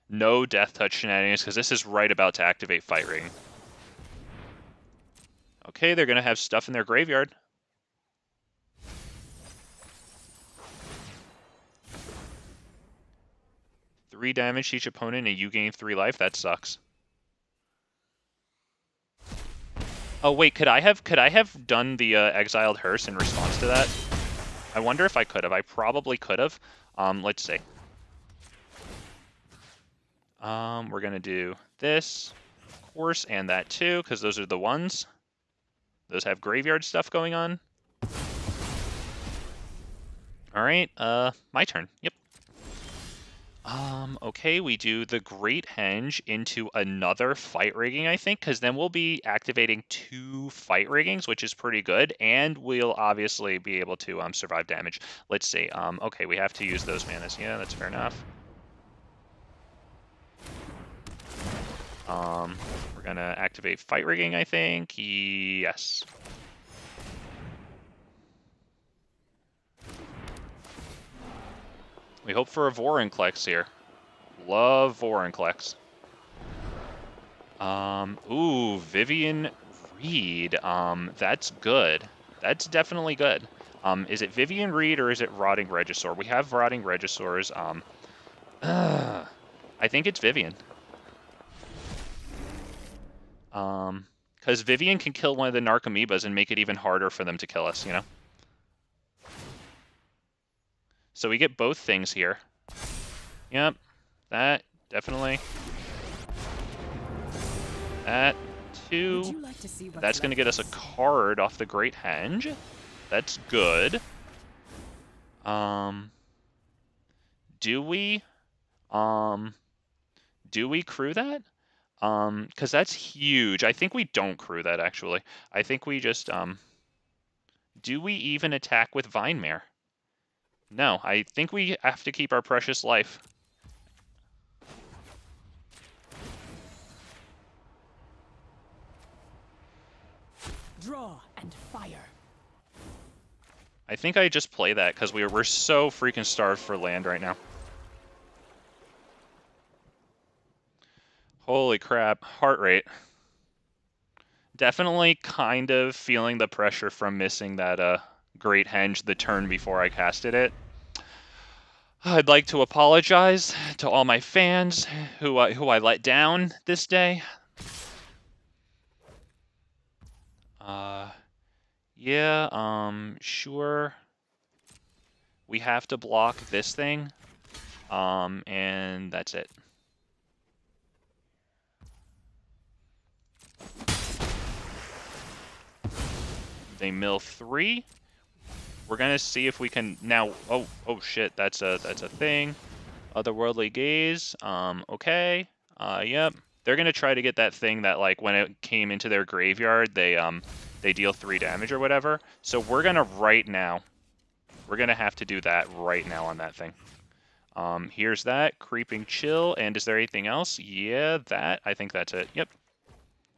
No Death Touch shenanigans, because this is right about to activate Fight Ring. Okay, they're going to have stuff in their graveyard. 3 damage to each opponent and you gain 3 life. That sucks. Oh wait, could I have done the Exiled Hearse in response to that? I wonder if I could have. I probably could have. Let's see. We're gonna do this, of course, and that too, because those are the ones. Those have graveyard stuff going on. All right, my turn. Yep. Okay, we do the Great Henge into another fight rigging, I think, because then we'll be activating 2 fight riggings, which is pretty good, and we'll obviously be able to survive damage. Let's see. Okay, we have to use those manas. Yeah, that's fair enough. We're gonna activate fight rigging, I think. Yes. We hope for a Vorinclex here. Love Vorinclex. Ooh, Vivien Reid. That's good. That's definitely good. Is it Vivien Reid or is it Rotting Regisaur? We have Rotting Regisaurs. I think it's Vivien. Because Vivien can kill one of the Narcomoebas and make it even harder for them to kill us, you know? So we get both things here. Yep, that, definitely. That, too. Like to see That's going to get us a card off the Great Henge. That's good. Do we crew that? Because that's huge. I think we don't crew that, actually. I think we just, do we even attack with Vine Mare? No, I think we have to keep our precious life. Draw and fire. I think I just play that because we're so freaking starved for land right now. Holy crap, heart rate. Definitely kind of feeling the pressure from missing that Great Henge the turn before I casted it. I'd like to apologize to all my fans who I let down this day. Yeah, sure. We have to block this thing. And that's it. They mill 3. We're gonna see if we can now. Oh shit! That's a thing. Otherworldly gaze. Okay. Yep. They're gonna try to get that thing that, like, when it came into their graveyard, they deal 3 damage or whatever. So we're gonna right now. We're gonna have to do that right now on that thing. Here's that creeping chill. And is there anything else? Yeah, that. I think that's it. Yep.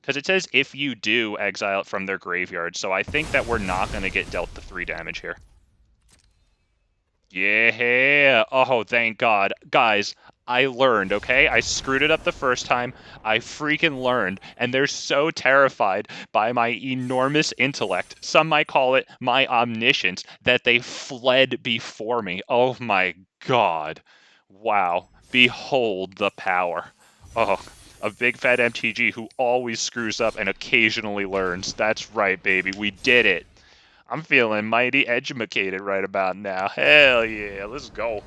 Because it says if you do exile it from their graveyard, so I think that we're not going to get dealt the 3 damage here. Yeah! Oh, thank God. Guys, I learned, okay? I screwed it up the first time. I freaking learned. And they're so terrified by my enormous intellect, some might call it my omniscience, that they fled before me. Oh my God. Wow. Behold the power. Oh. A big fat MTG who always screws up and occasionally learns. That's right, baby. We did it. I'm feeling mighty educated right about now. Hell yeah, let's go.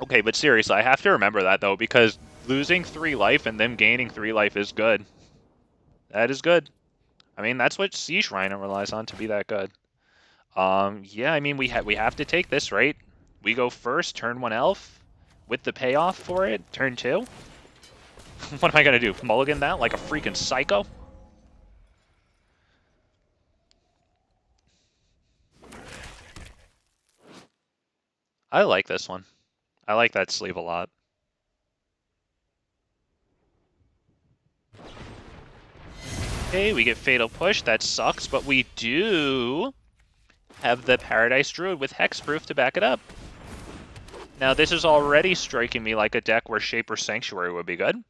Okay, but seriously, I have to remember that, though, because losing 3 life and them gaining 3 life is good. That is good. I mean, that's what Siege Rhino relies on to be that good. Yeah, I mean, we have to take this, right? We go first, turn 1 elf. With the payoff for it, turn 2? What am I gonna do? Mulligan that like a freaking psycho? I like this one. I like that sleeve a lot. Okay, we get Fatal Push. That sucks, but we do have the Paradise Druid with Hexproof to back it up. Now, this is already striking me like a deck where Shaper Sanctuary would be good.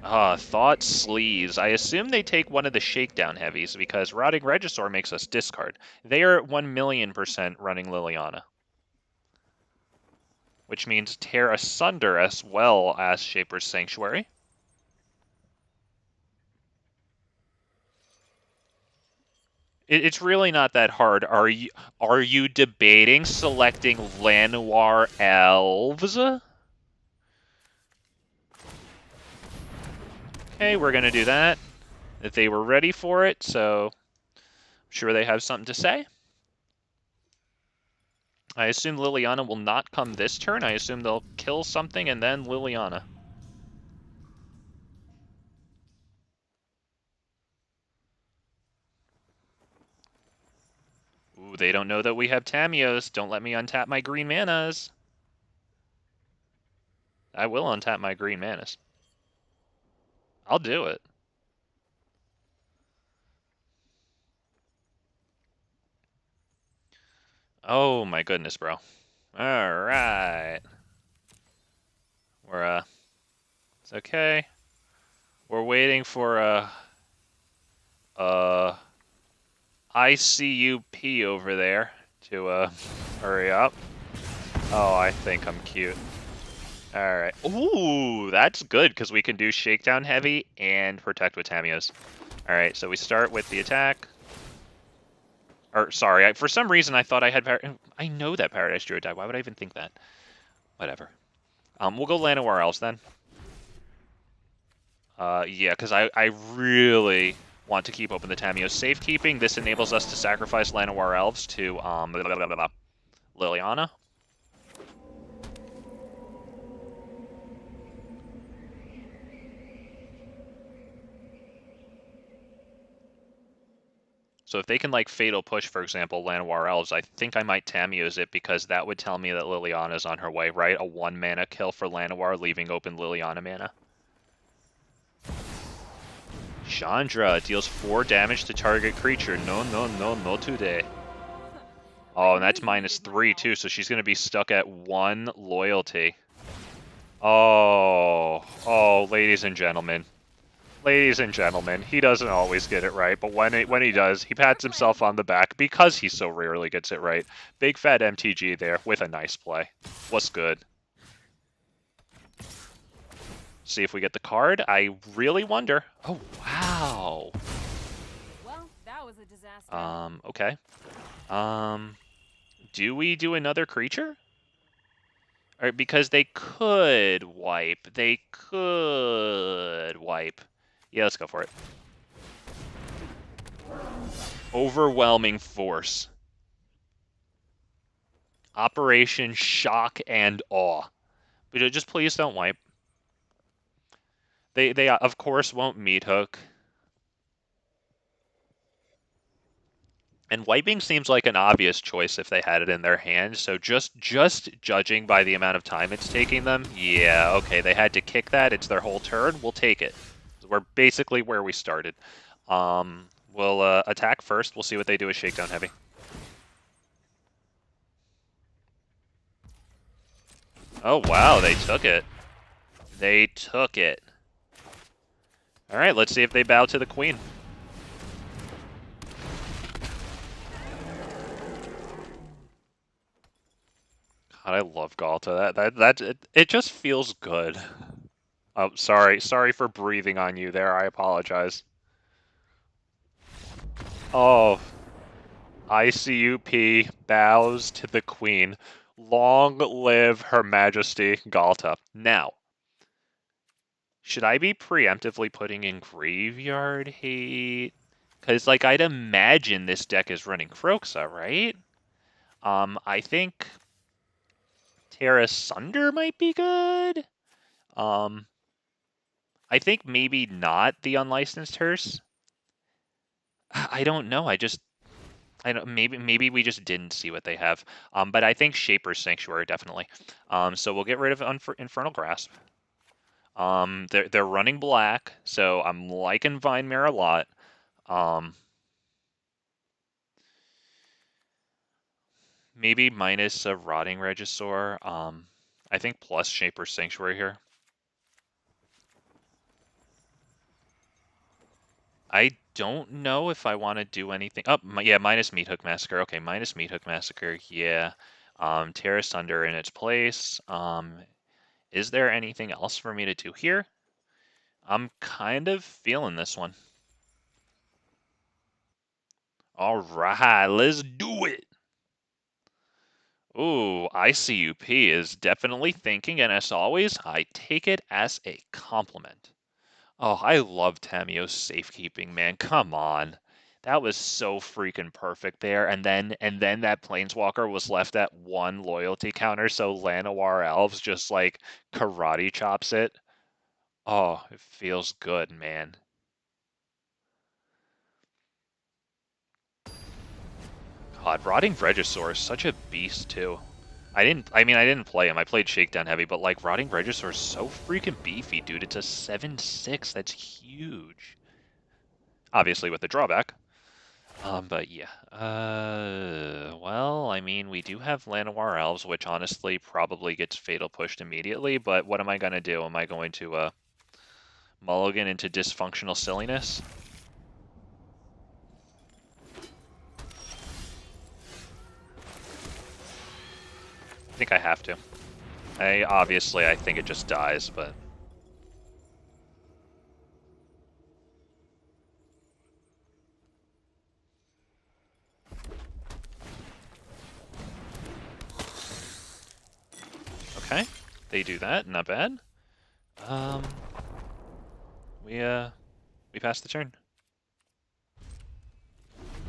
Thought Sleeves. I assume they take one of the Shakedown Heavies because Rotting Regisaur makes us discard. They are 1,000,000% running Liliana. Which means Tear Asunder as well as Shaper's Sanctuary. It's really not that hard. Are you debating selecting Llanowar Elves? Okay, we're gonna do that. If they were ready for it, so I'm sure they have something to say. I assume Liliana will not come this turn. I assume they'll kill something and then Liliana. Ooh, they don't know that we have Tamiyos. Don't let me untap my green manas. I will untap my green manas. I'll do it. Oh my goodness, bro. Alright. It's okay. We're waiting for ICUP over there to hurry up. Oh, I think I'm cute. Alright. Ooh, that's good because we can do Shakedown Heavy and Protect with Tamiyos. Alright, so we start with the attack. Or, sorry, for some reason I thought I had... I know that Paradise Druid died. Why would I even think that? Whatever. We'll go Llanowar Elves then. Yeah, because I really want to keep open the Tamiyo Safekeeping. This enables us to sacrifice Llanowar Elves to Liliana. So if they can, like, Fatal Push, for example, Llanowar Elves, I think I might Tamiyos it because that would tell me that Liliana's on her way, right? A 1-mana kill for Llanowar, leaving open Liliana mana. Chandra deals 4 damage to target creature. No, no, no, no today. Oh, and that's -3 too, so she's going to be stuck at 1 loyalty. Oh, ladies and gentlemen. Ladies and gentlemen, he doesn't always get it right, but when he does, he pats himself on the back because he so rarely gets it right. Big fat MTG there with a nice play. What's good? See if we get the card. I really wonder. Oh, wow. Well, that was a disaster. Okay. Do we do another creature? Or because they could wipe. They could wipe. Yeah, let's go for it. Overwhelming Force. Operation Shock and Awe. But just please don't wipe. They of course won't Meathook. And wiping seems like an obvious choice if they had it in their hand, so just judging by the amount of time it's taking them, yeah, okay, they had to kick that, it's their whole turn, we'll take it. We're basically where we started. We'll attack first, we'll see what they do with Shakedown Heavy. Oh wow, they took it. They took it. Alright, let's see if they bow to the Queen. God, I love Ghalta. It just feels good. Oh, sorry for breathing on you there. I apologize. Oh, ICUP bows to the Queen. Long live Her Majesty Ghalta. Now, should I be preemptively putting in Graveyard Hate? Because, like, I'd imagine this deck is running Kroxa, right? I think Terra Sunder might be good. I think maybe not the Unlicensed Hearse. I don't know. I don't. Maybe we just didn't see what they have. But I think Shaper's Sanctuary definitely. So we'll get rid of Infernal Grasp. They're running black, so I'm liking Vine Mare a lot. Maybe minus a Rotting Regisaur. I think plus Shaper's Sanctuary here. I don't know if I want to do anything. Oh, yeah, minus Meathook Massacre. Okay, minus Meathook Massacre. Yeah. Tear Asunder in its place. Is there anything else for me to do here? I'm kind of feeling this one. All right, let's do it. Ooh, ICUP is definitely thinking, and as always, I take it as a compliment. Oh, I love Tamiyo's safekeeping, man. Come on. That was so freaking perfect there. And then that Planeswalker was left at one loyalty counter, so Llanowar Elves just like karate chops it. Oh, it feels good, man. God, Rotting Regisaur is such a beast too. I didn't play him. I played Shakedown Heavy, but like Rotting Regisaur is so freaking beefy, dude. It's a 7/6. That's huge. Obviously with the drawback. But yeah. Well, I mean, we do have Llanowar Elves, which honestly probably gets Fatal Pushed immediately, but what am I gonna do? Am I going to mulligan into dysfunctional silliness? I think I have to. I think it just dies, but okay. They do that, not bad. We pass the turn.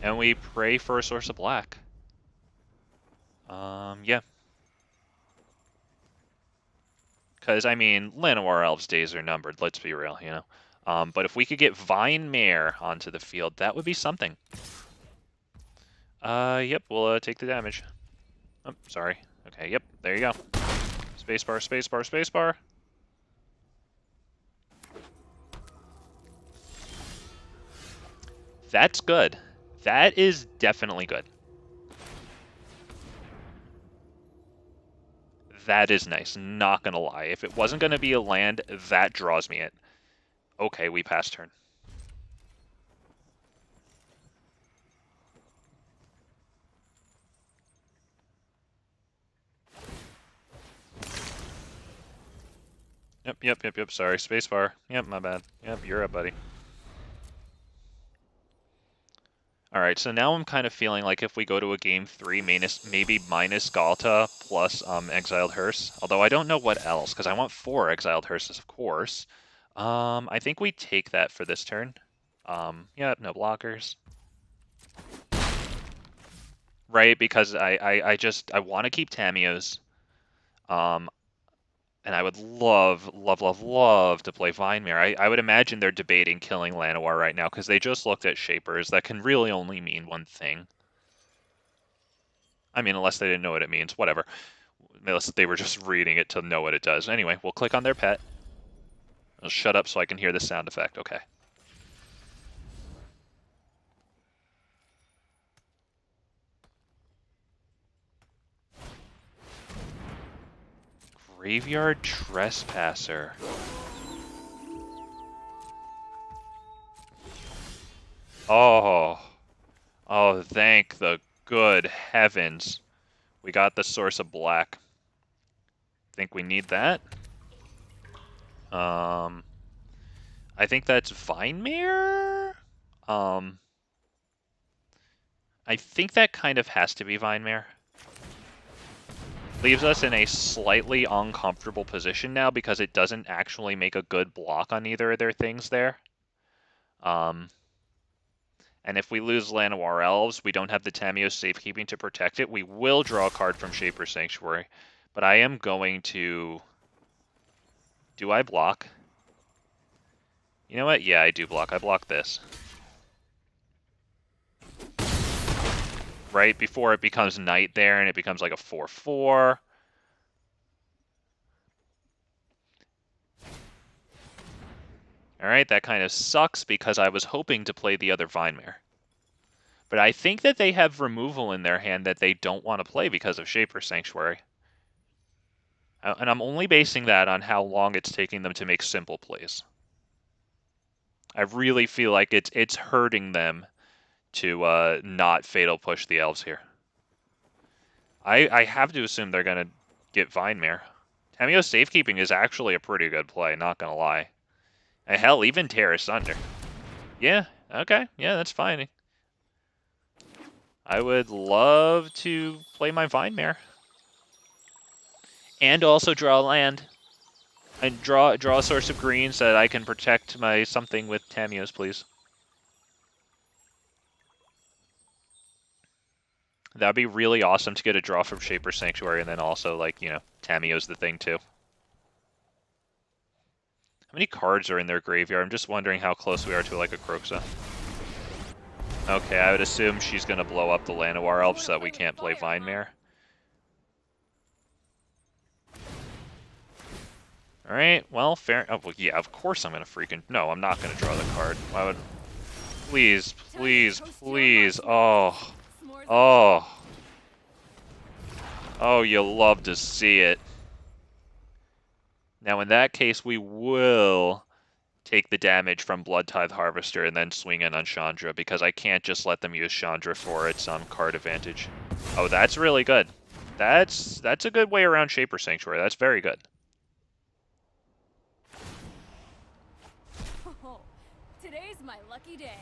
And we pray for a source of black. Yeah. Because, I mean, Llanowar Elves' days are numbered, let's be real, you know? But if we could get Vine Mare onto the field, that would be something. Yep, we'll take the damage. Oh, sorry. Okay, yep, there you go. Spacebar, spacebar, spacebar. That's good. That is definitely good. That is nice, not gonna lie. If it wasn't gonna be a land, that draws me it. Okay, we pass turn. Yep, sorry, spacebar. Yep, my bad. Yep, you're up, buddy. Alright, so now I'm kind of feeling like if we go to a game 3, maybe minus Ghalta plus Exiled Hearse. Although I don't know what else, because I want 4 Exiled Hearses, of course. I think we take that for this turn. Yeah, no blockers. Right, because I want to keep Tamiyos. And I would love to play Vine Mare. I would imagine they're debating killing Llanowar right now, because they just looked at Shapers. That can really only mean one thing. I mean, unless they didn't know what it means, whatever. Unless they were just reading it to know what it does. Anyway, we'll click on their pet. I'll shut up so I can hear the sound effect. Okay. Graveyard Trespasser. Oh. Oh, thank the good heavens. We got the source of black. Think we need that? I think that's Vine Mare? I think that kind of has to be Vine Mare. Leaves us in a slightly uncomfortable position now because it doesn't actually make a good block on either of their things there. And if we lose Llanowar Elves, we don't have the Tamiyo Safekeeping to protect it. We will draw a card from Shaper Sanctuary, but I am going to... Do I block? You know what? Yeah, I do block. I block this. Right before it becomes night there and it becomes like a 4/4. Alright, that kind of sucks because I was hoping to play the other Vine Mare. But I think that they have removal in their hand that they don't want to play because of Shaper Sanctuary. And I'm only basing that on how long it's taking them to make simple plays. I really feel like it's hurting them to not fatal push the elves here. I have to assume they're gonna get Vine Mare. Tamiyo's Safekeeping is actually a pretty good play, not gonna lie. And hell, even Tear Asunder. Yeah, okay, yeah, that's fine. I would love to play my Vine Mare. And also draw land. And draw a source of green so that I can protect my something with Tamiyo's, please. That'd be really awesome to get a draw from Shaper Sanctuary, and then also, like, you know, Tamiyo's the thing, too. How many cards are in their graveyard? I'm just wondering how close we are to, like, a Kroxa. Okay, I would assume she's going to blow up the Llanowar Elves so that we can't play Vine Mare. Alright, well, fair... Oh, well, yeah, of course I'm going to freaking... No, I'm not going to draw the card. Why would... Please, please, please. Oh. Oh. Oh, you'll love to see it. Now, in that case, we will take the damage from Blood Tithe Harvester and then swing in on Chandra, because I can't just let them use Chandra for its card advantage. Oh, that's really good. That's a good way around Shaper Sanctuary. That's very good. Oh, today's my lucky day.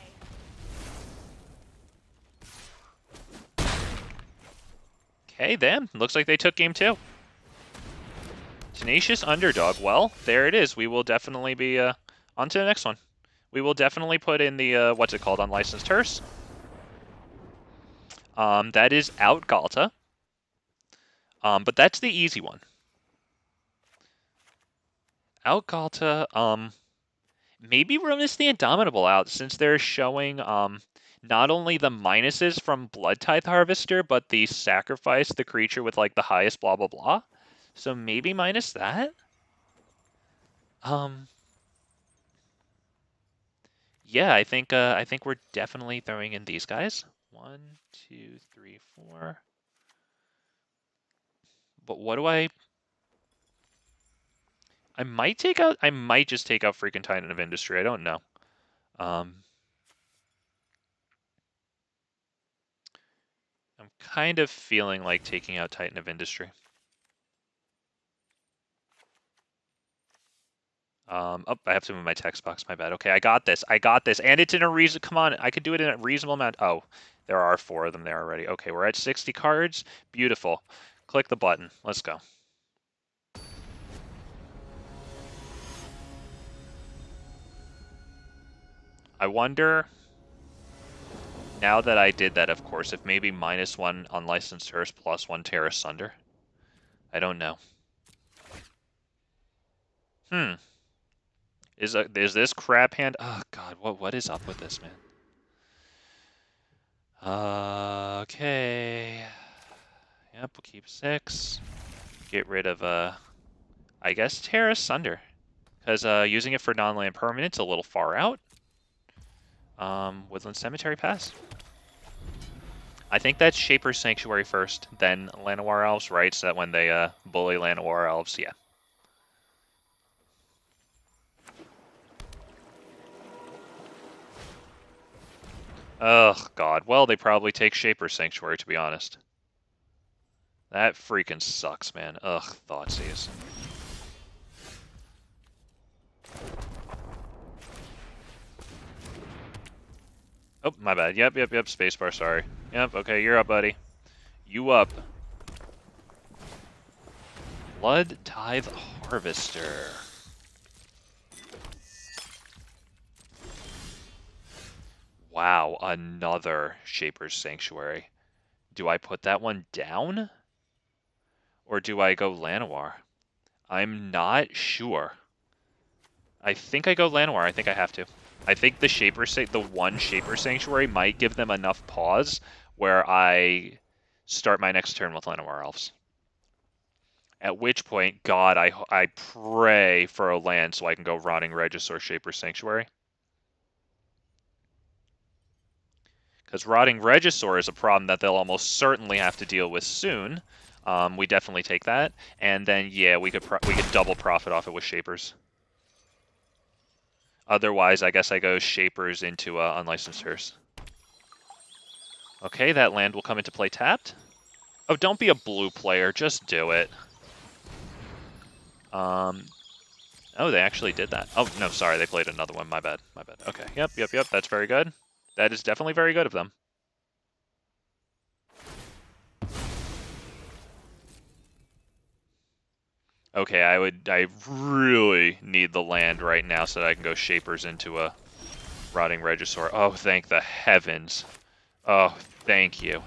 Okay, then. Looks like they took game 2. Tenacious Underdog. Well, there it is. We will definitely be on to the next one. We will definitely put in the, what's it called, Unlicensed Hearse. That is out Ghalta. But that's the easy one. Out Ghalta, maybe Rhonas the Indomitable out, since they're showing, not only the minuses from Blood Tithe Harvester, but the sacrifice the creature with, like, the highest blah blah blah. So maybe minus that? Yeah, I think we're definitely throwing in these guys. 1, 2, 3, 4. But what do I might take out... I might just take out freaking Titan of Industry. I don't know. I'm kind of feeling like taking out Titan of Industry. Oh, I have to move my text box. My bad. Okay, I got this. I got this. And it's in a reason... Come on, I could do it in a reasonable amount. Oh, there are 4 of them there already. Okay, we're at 60 cards. Beautiful. Click the button. Let's go. I wonder... Now that I did that, of course, if maybe -1 Unlicensed Hearse +1 Tear Asunder. I don't know. Is this crap hand? Oh god, what is up with this, man? Okay. Yep, we'll keep 6. Get rid of I guess Tear Asunder, because using it for non-land permanent's a little far out. Woodland Cemetery pass. I think that's Shaper Sanctuary first, then Llanowar Elves, right? So that when they bully Llanowar Elves, yeah. Ugh, god. Well, they probably take Shaper Sanctuary, to be honest. That freaking sucks, man. Ugh, Thoughtseize. Oh, my bad. Yep, spacebar, sorry. Yep, okay, you're up, buddy. You up. Blood Tithe Harvester. Wow, another Shaper's Sanctuary. Do I put that one down? Or do I go Llanowar? I'm not sure. I think I go Llanowar. I think I have to. I think the one Shaper Sanctuary might give them enough pause where I start my next turn with Llanowar Elves. At which point, God, I pray for a land so I can go Rotting Regisaur Shaper Sanctuary. Because Rotting Regisaur is a problem that they'll almost certainly have to deal with soon. We definitely take that. And then, yeah, we could double profit off it with Shapers. Otherwise, I guess I go Shapers into Unlicensed Hearse. Okay, that land will come into play tapped. Oh, don't be a blue player. Just do it. Oh, they actually did that. Oh, no, sorry. They played another one. My bad. My bad. Okay. Yep. That's very good. That is definitely very good of them. Okay, I really need the land right now so that I can go Shapers into a Rotting Regisaur. Oh, thank the heavens. Oh, thank you.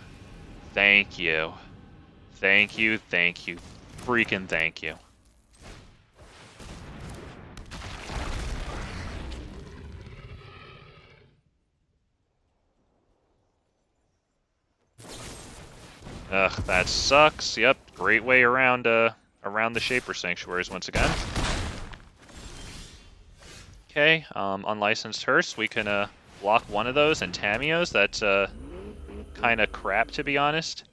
Thank you. Thank you. Freaking thank you. Ugh, that sucks. Yep, great way around around the Shaper Sanctuaries once again. Okay, Unlicensed Hearse, we can block one of those, and Tamiyos, that's kind of crap, to be honest.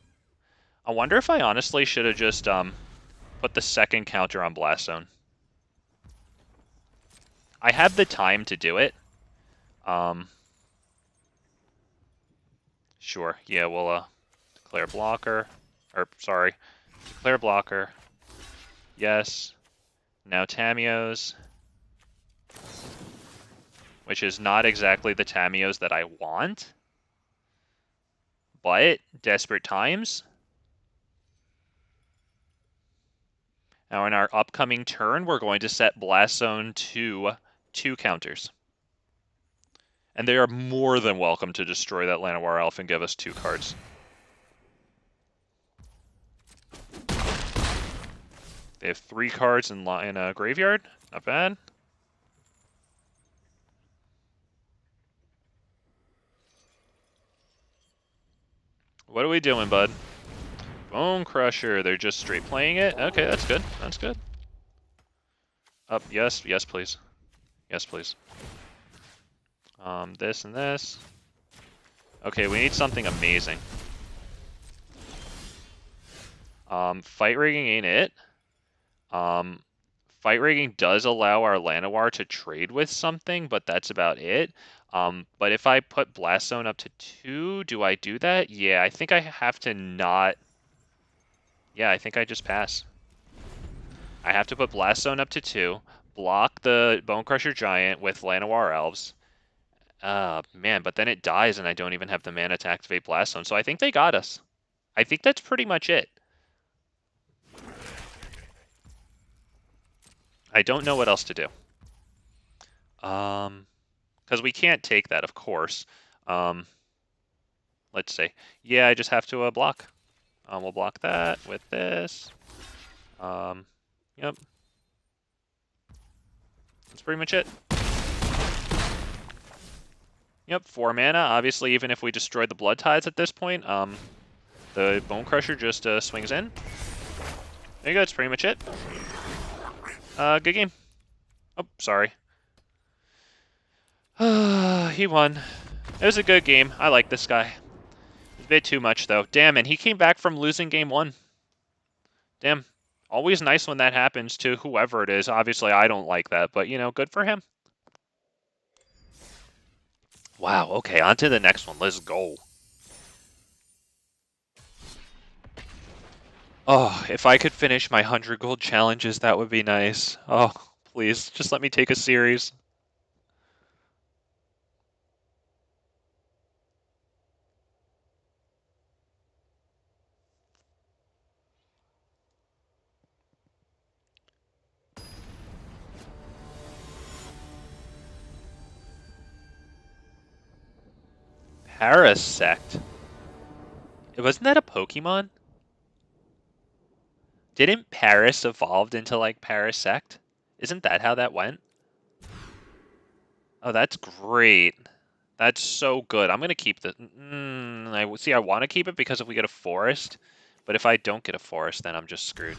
I wonder if I honestly should have just put the second counter on Blast Zone. I have the time to do it. Sure, yeah, we'll declare blocker. Or, sorry, declare blocker. Yes. Now Tamiyos. Which is not exactly the Tamiyos that I want. But, desperate times. Now in our upcoming turn, we're going to set Blast Zone to 2 counters. And they are more than welcome to destroy that Llanowar Elf and give us 2 cards. They have 3 cards in a graveyard. Not bad. What are we doing, bud? Bone Crusher. They're just straight playing it? Okay, that's good. That's good. Up, yes, yes, please. Yes, please. This and this. Okay, we need something amazing. Fight Rigging ain't it. Fight Rigging does allow our Llanowar to trade with something, but that's about it. But if I put Blast Zone up to 2, do I do that? Yeah, I think I have to not... Yeah, I think I just pass. I have to put Blast Zone up to 2, block the Bone Crusher Giant with Llanowar Elves. Man, but then it dies and I don't even have the mana to activate Blast Zone, so I think they got us. I think that's pretty much it. I don't know what else to do. Because we can't take that, of course. Let's see. Yeah, I just have to block. We'll block that with this. Yep. That's pretty much it. Yep, 4 mana. Obviously, even if we destroy the Blood Tides at this point, the Bone Crusher just swings in. There you go, that's pretty much it. Good game. Oh, sorry. He won. It was a good game. I like this guy. It's a bit too much, though. Damn, and he came back from losing game 1. Damn. Always nice when that happens to whoever it is. Obviously, I don't like that, but, you know, good for him. Wow, okay, on to the next one. Let's go. Oh, if I could finish my 100 gold challenges, that would be nice. Oh, please, just let me take a series. Parasect? Wasn't that a Pokemon? Didn't Paris evolved into, like, Parasect? Isn't that how that went? Oh, that's great. That's so good. I'm going to keep the... I want to keep it because if we get a forest, but if I don't get a forest, then I'm just screwed.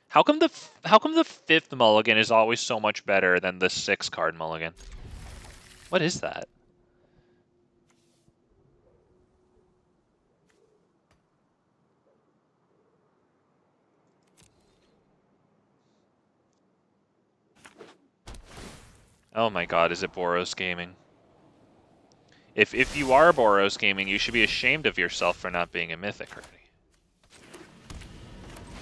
How come the 5th mulligan is always so much better than the 6-card mulligan? What is that? Oh my god, is it Boros Gaming? If you are Boros Gaming, you should be ashamed of yourself for not being a Mythic already.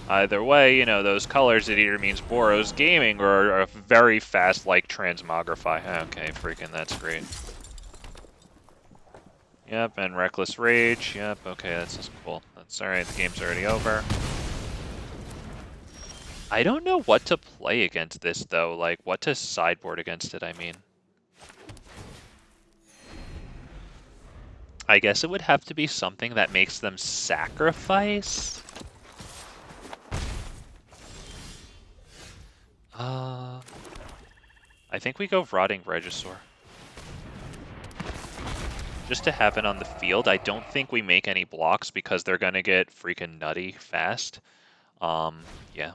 Either way, you know, those colors, it either means Boros Gaming or a very fast, like, Transmogrify. Okay, freaking, that's great. Yep, and Reckless Rage. Yep, okay, that's just cool. That's alright, the game's already over. I don't know what to play against this, though. Like, what to sideboard against it, I mean. I guess it would have to be something that makes them sacrifice? I think we go Rotting Regisaur. Just to have it on the field. I don't think we make any blocks because they're gonna get freaking nutty fast. Yeah.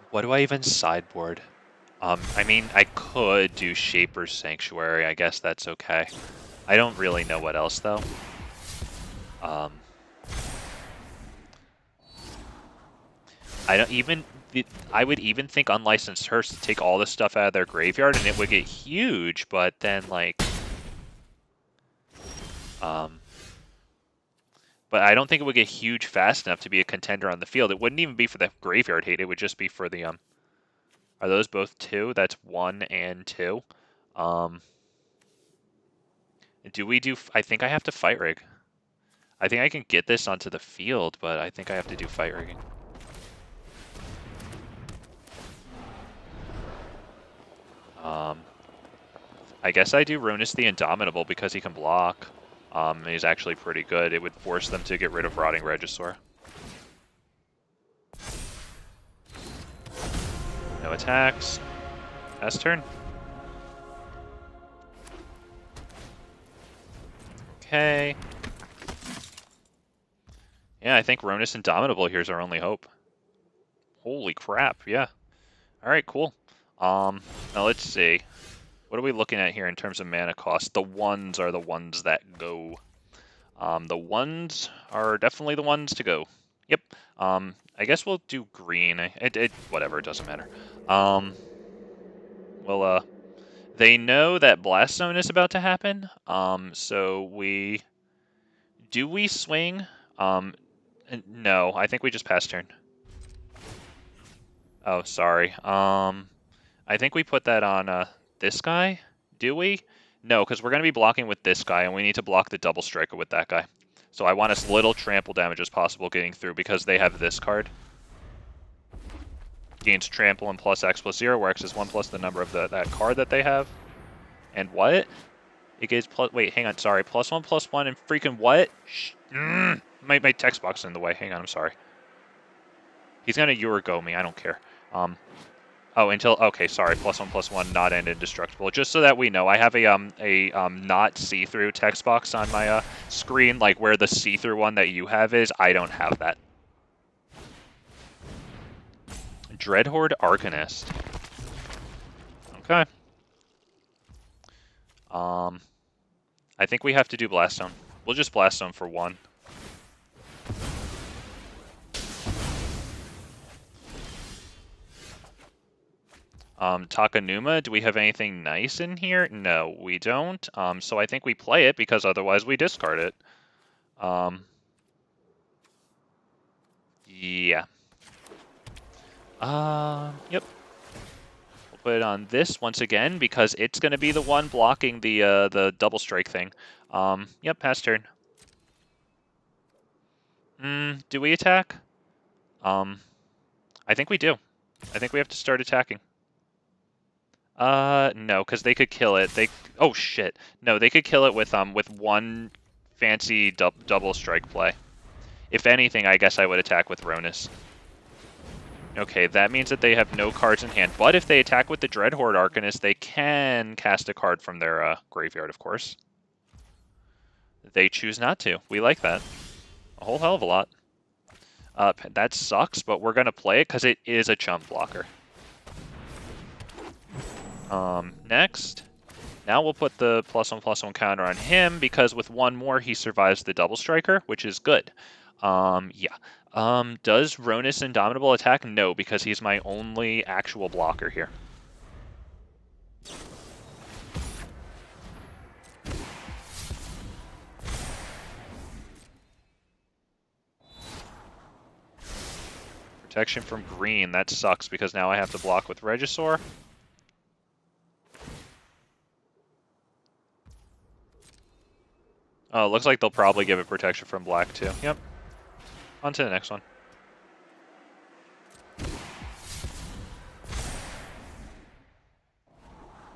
What do I even sideboard? I mean, I could do Shaper's Sanctuary. I guess that's okay. I don't really know what else, though. I don't even... I would even think Unlicensed Hearse to take all this stuff out of their graveyard, and it would get huge, but then, like... But I don't think it would get huge fast enough to be a contender on the field. It wouldn't even be for the graveyard hate. It would just be for the... Are those both 2? That's 1 and 2. Do we do... I think I have to Fight Rig. I think I can get this onto the field, but I think I have to do Fight Rigging. I guess I do Rhonas the Indomitable because he can block. He's actually pretty good. It would force them to get rid of Rotting Regisaur. No attacks. Pass turn. Okay. Yeah, I think Rhonas Indomitable here's our only hope. Holy crap, yeah. Alright, cool. Now let's see. What are we looking at here in terms of mana cost? The ones are the ones that go. The ones are definitely the ones to go. Yep. I guess we'll do green. Whatever, it doesn't matter. Well, they know that Blast Zone is about to happen. So we... Do we swing? No, I think we just pass turn. Oh, sorry. I think we put that on, this guy? Do we? No, because we're going to be blocking with this guy, and we need to block the double striker with that guy. So I want as little trample damage as possible getting through because they have this card. Gains trample and plus X plus 0, where X is 1 plus the number of that card that they have. And what? It gains plus... Wait, hang on, sorry. +1/+1 and freaking what? My text box is in the way. Hang on, I'm sorry. He's going to Yuriko me. I don't care. Oh, until... Okay, sorry. +1/+1, not end indestructible. Just so that we know, I have a not see-through text box on my screen, like where the see-through one that you have is. I don't have that. Dreadhorde Arcanist. Okay. I think we have to do Blast Zone. We'll just Blast Zone for 1. Takenuma, do we have anything nice in here? No, we don't. So I think we play it because otherwise we discard it. Yeah. Yep. We'll put it on this once again because it's going to be the one blocking the double strike thing. Yep, pass turn. Do we attack? I think we do. I think we have to start attacking. No, because they could kill it. Oh shit. No, they could kill it with one fancy double strike play. If anything, I guess I would attack with Rhonas. Okay, that means that they have no cards in hand. But if they attack with the Dreadhorde Arcanist, they can cast a card from their graveyard, of course. They choose not to. We like that. A whole hell of a lot. That sucks, but we're going to play it because it is a chump blocker. Next. Now we'll put the +1/+1 counter on him because with one more he survives the double striker, which is good. Yeah. Does Rhonas Indomitable attack? No, because he's my only actual blocker here. Protection from green, that sucks because now I have to block with Regisaur. Oh, looks like they'll probably give it protection from black too. Yep. On to the next one.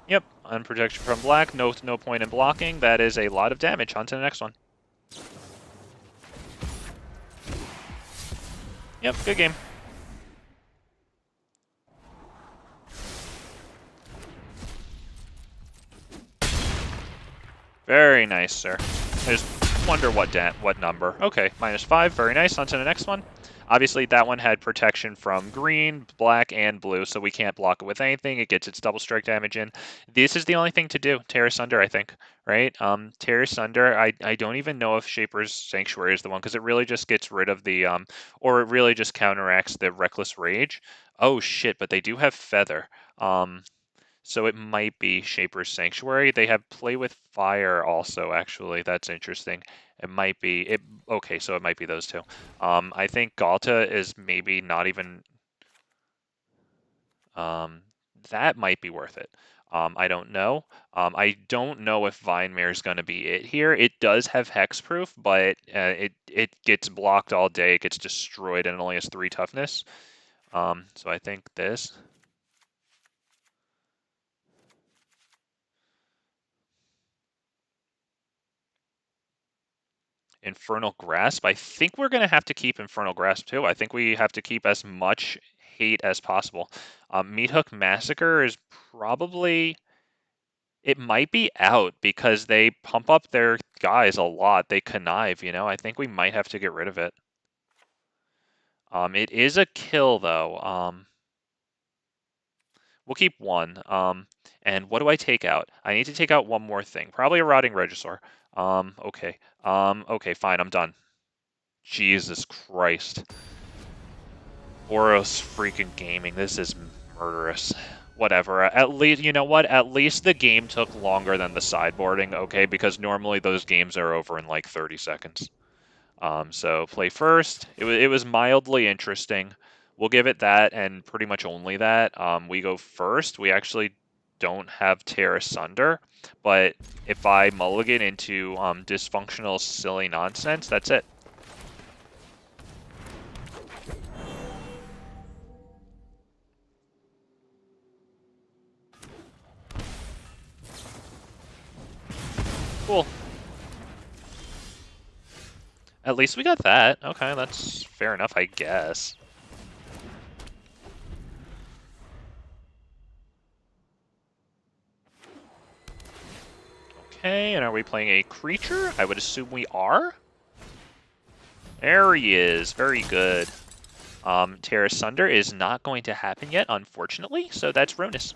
Yep, unprotection from black, no point in blocking. That is a lot of damage. On to the next one. Yep, good game. Very nice, sir. I just wonder what number. Okay, -5, very nice. On to the next one. Obviously, that one had protection from green, black, and blue, so we can't block it with anything. It gets its double strike damage in. This is the only thing to do. Tear Asunder, I think, right? Tear Asunder, I don't even know if Shaper's Sanctuary is the one, because it really just gets rid of the, or it really just counteracts the Reckless Rage. Oh, shit, but they do have Feather. So it might be Shaper's Sanctuary. They have Play with Fire also, actually. That's interesting. It might be it. Okay, so it might be those two. I think Ghalta is maybe not even. That might be worth it. I don't know. I don't know if Vine Mare is going to be it here. It does have hexproof, but it gets blocked all day. It gets destroyed, and it only has 3 toughness. So I think this. Infernal Grasp. I think we're going to have to keep Infernal Grasp too. I think we have to keep as much hate as possible. Meathook Massacre is probably... It might be out because they pump up their guys a lot. They connive, you know? I think we might have to get rid of it. It is a kill, though. We'll keep one. And what do I take out? I need to take out one more thing. Probably a Rotting Regisaur. Okay. Okay, fine. I'm done. Jesus Christ. Boros freaking gaming. This is murderous. Whatever. At least, you know what? At least the game took longer than the sideboarding, okay? Because normally those games are over in like 30 seconds. So play first. It was mildly interesting. We'll give it that and pretty much only that. We go first. We actually don't have Tear Asunder, but if I mulligan into dysfunctional, silly nonsense, that's it. Cool. At least we got that. Okay, that's fair enough, I guess. Okay, and are we playing a creature? I would assume we are. There he is. Very good. Tear Asunder is not going to happen yet, unfortunately, so that's Rhonas.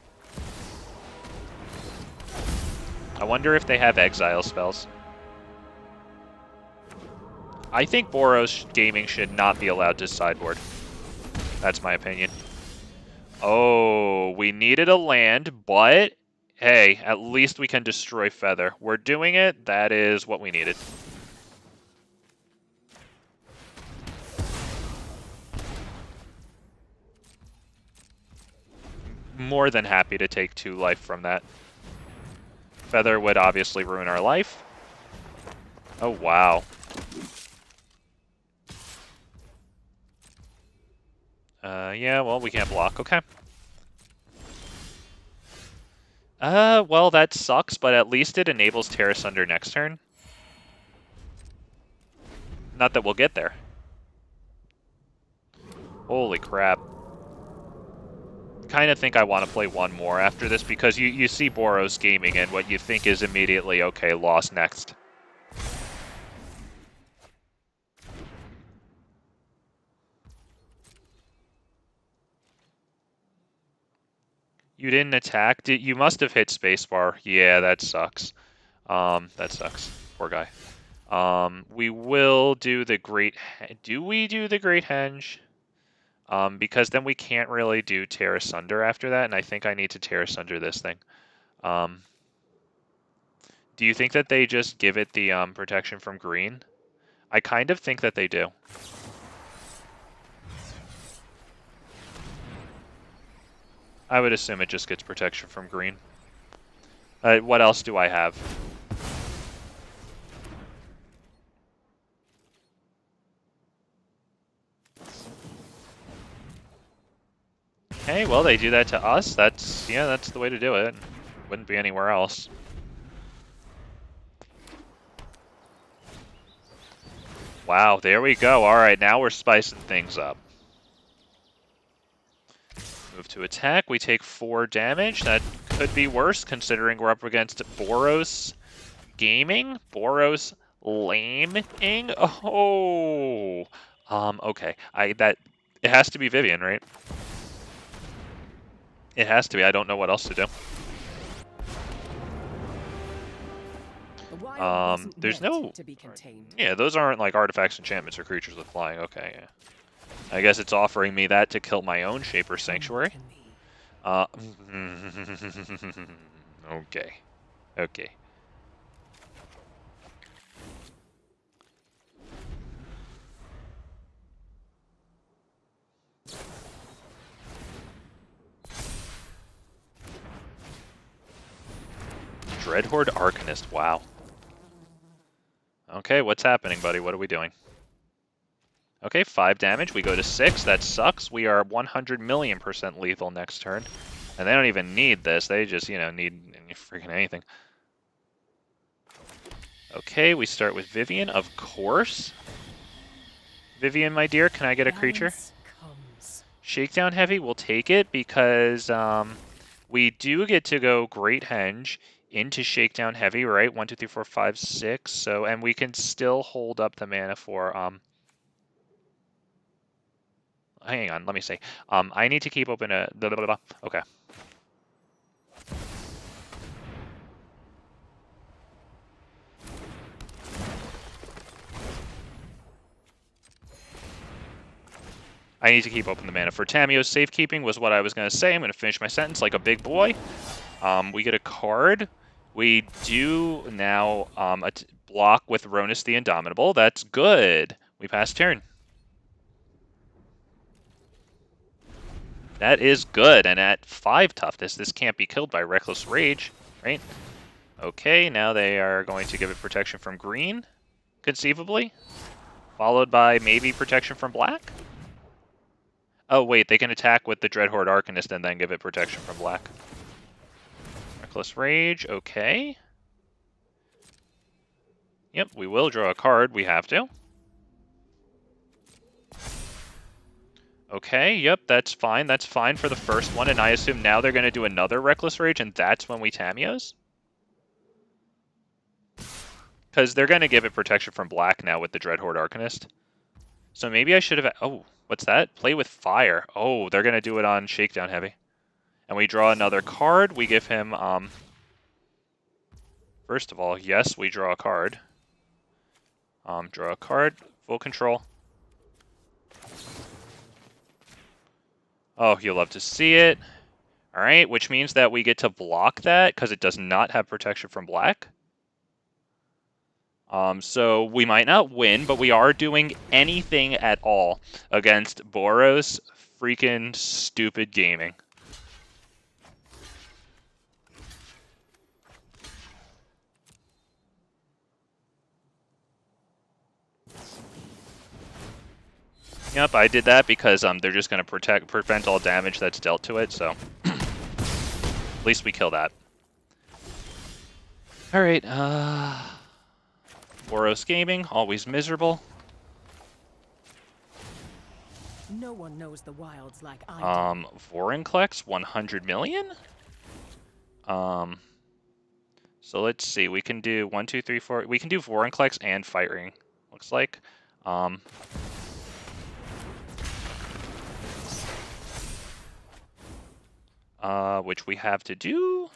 I wonder if they have exile spells. I think Boros Gaming should not be allowed to sideboard. That's my opinion. Oh, we needed a land, but hey, at least we can destroy Feather. We're doing it. That is what we needed. More than happy to take 2 life from that. Feather would obviously ruin our life. Oh, wow. Yeah, well, we can't block. Okay. Well, that sucks, but at least it enables Tear Asunder next turn. Not that we'll get there. Holy crap. Kind of think I want to play one more after this because you see Boros Gaming and what you think is immediately, okay, lost next. You didn't attack? You must have hit spacebar. Yeah, that sucks. That sucks. Poor guy. We will do the Great... Do we do the Great Henge? Because then we can't really do Tear Asunder after that, and I think I need to Tear Asunder this thing. Do you think that they just give it the protection from green? I kind of think that they do. I would assume it just gets protection from green. What else do I have? Okay, well, they do that to us. That's the way to do it. Wouldn't be anywhere else. Wow, there we go. All right, now we're spicing things up. Move to attack. We take 4 damage. That could be worse, considering we're up against Boros Gaming. Boros Laming. Oh. Okay. It has to be Vivien, right? It has to be. I don't know what else to do. There's no... To be contained. Yeah, those aren't like artifacts, enchantments, or creatures with flying. Okay, yeah. I guess it's offering me that to kill my own Shaper Sanctuary. Okay. Okay. Dreadhorde Arcanist, wow. Okay, what's happening, buddy? What are we doing? Okay, 5 damage. We go to 6. That sucks. We are 100,000,000% lethal next turn. And they don't even need this. They just, need freaking anything. Okay, we start with Vivien, of course. Vivien, my dear, can I get a creature? Shakedown Heavy, we'll take it because we do get to go Great Henge into Shakedown Heavy, right? 1, 2, 3, 4, 5, 6. So, and we can still hold up the mana for hang on, let me see. I need to keep open a... Okay. I need to keep open the mana for Tamiyo. Safekeeping was what I was going to say. I'm going to finish my sentence like a big boy. We get a card. We do now block with Rhonas the Indomitable. That's good. We pass turn. That is good, and at 5 toughness, this can't be killed by Reckless Rage, right? Okay, now they are going to give it protection from green, conceivably, followed by maybe protection from black? Oh, wait, they can attack with the Dreadhorde Arcanist and then give it protection from black. Reckless Rage, okay. Yep, we will draw a card, we have to. Okay, yep, that's fine for the first one, and I assume now they're going to do another Reckless Rage, and that's when we Tamiyos? Because they're going to give it protection from black now with the Dreadhorde Arcanist. So maybe I should have... Oh, what's that? Play with fire. Oh, they're going to do it on Shakedown Heavy. And we draw another card. We give him... First of all, yes, we draw a card. Draw a card. Full control. Oh, you'll love to see it. Alright, which means that we get to block that because it does not have protection from black. So we might not win, but we are doing anything at all against Boros freaking stupid gaming. Yep, I did that because they're just going to prevent all damage that's dealt to it, so at least we kill that. Alright, Boros Gaming, always miserable. No one knows the wilds like I do. Vorinclex, 100 million? So let's see, we can do 1, 2, 3, 4, we can do Vorinclex and Fighting, looks like. Which we have to do.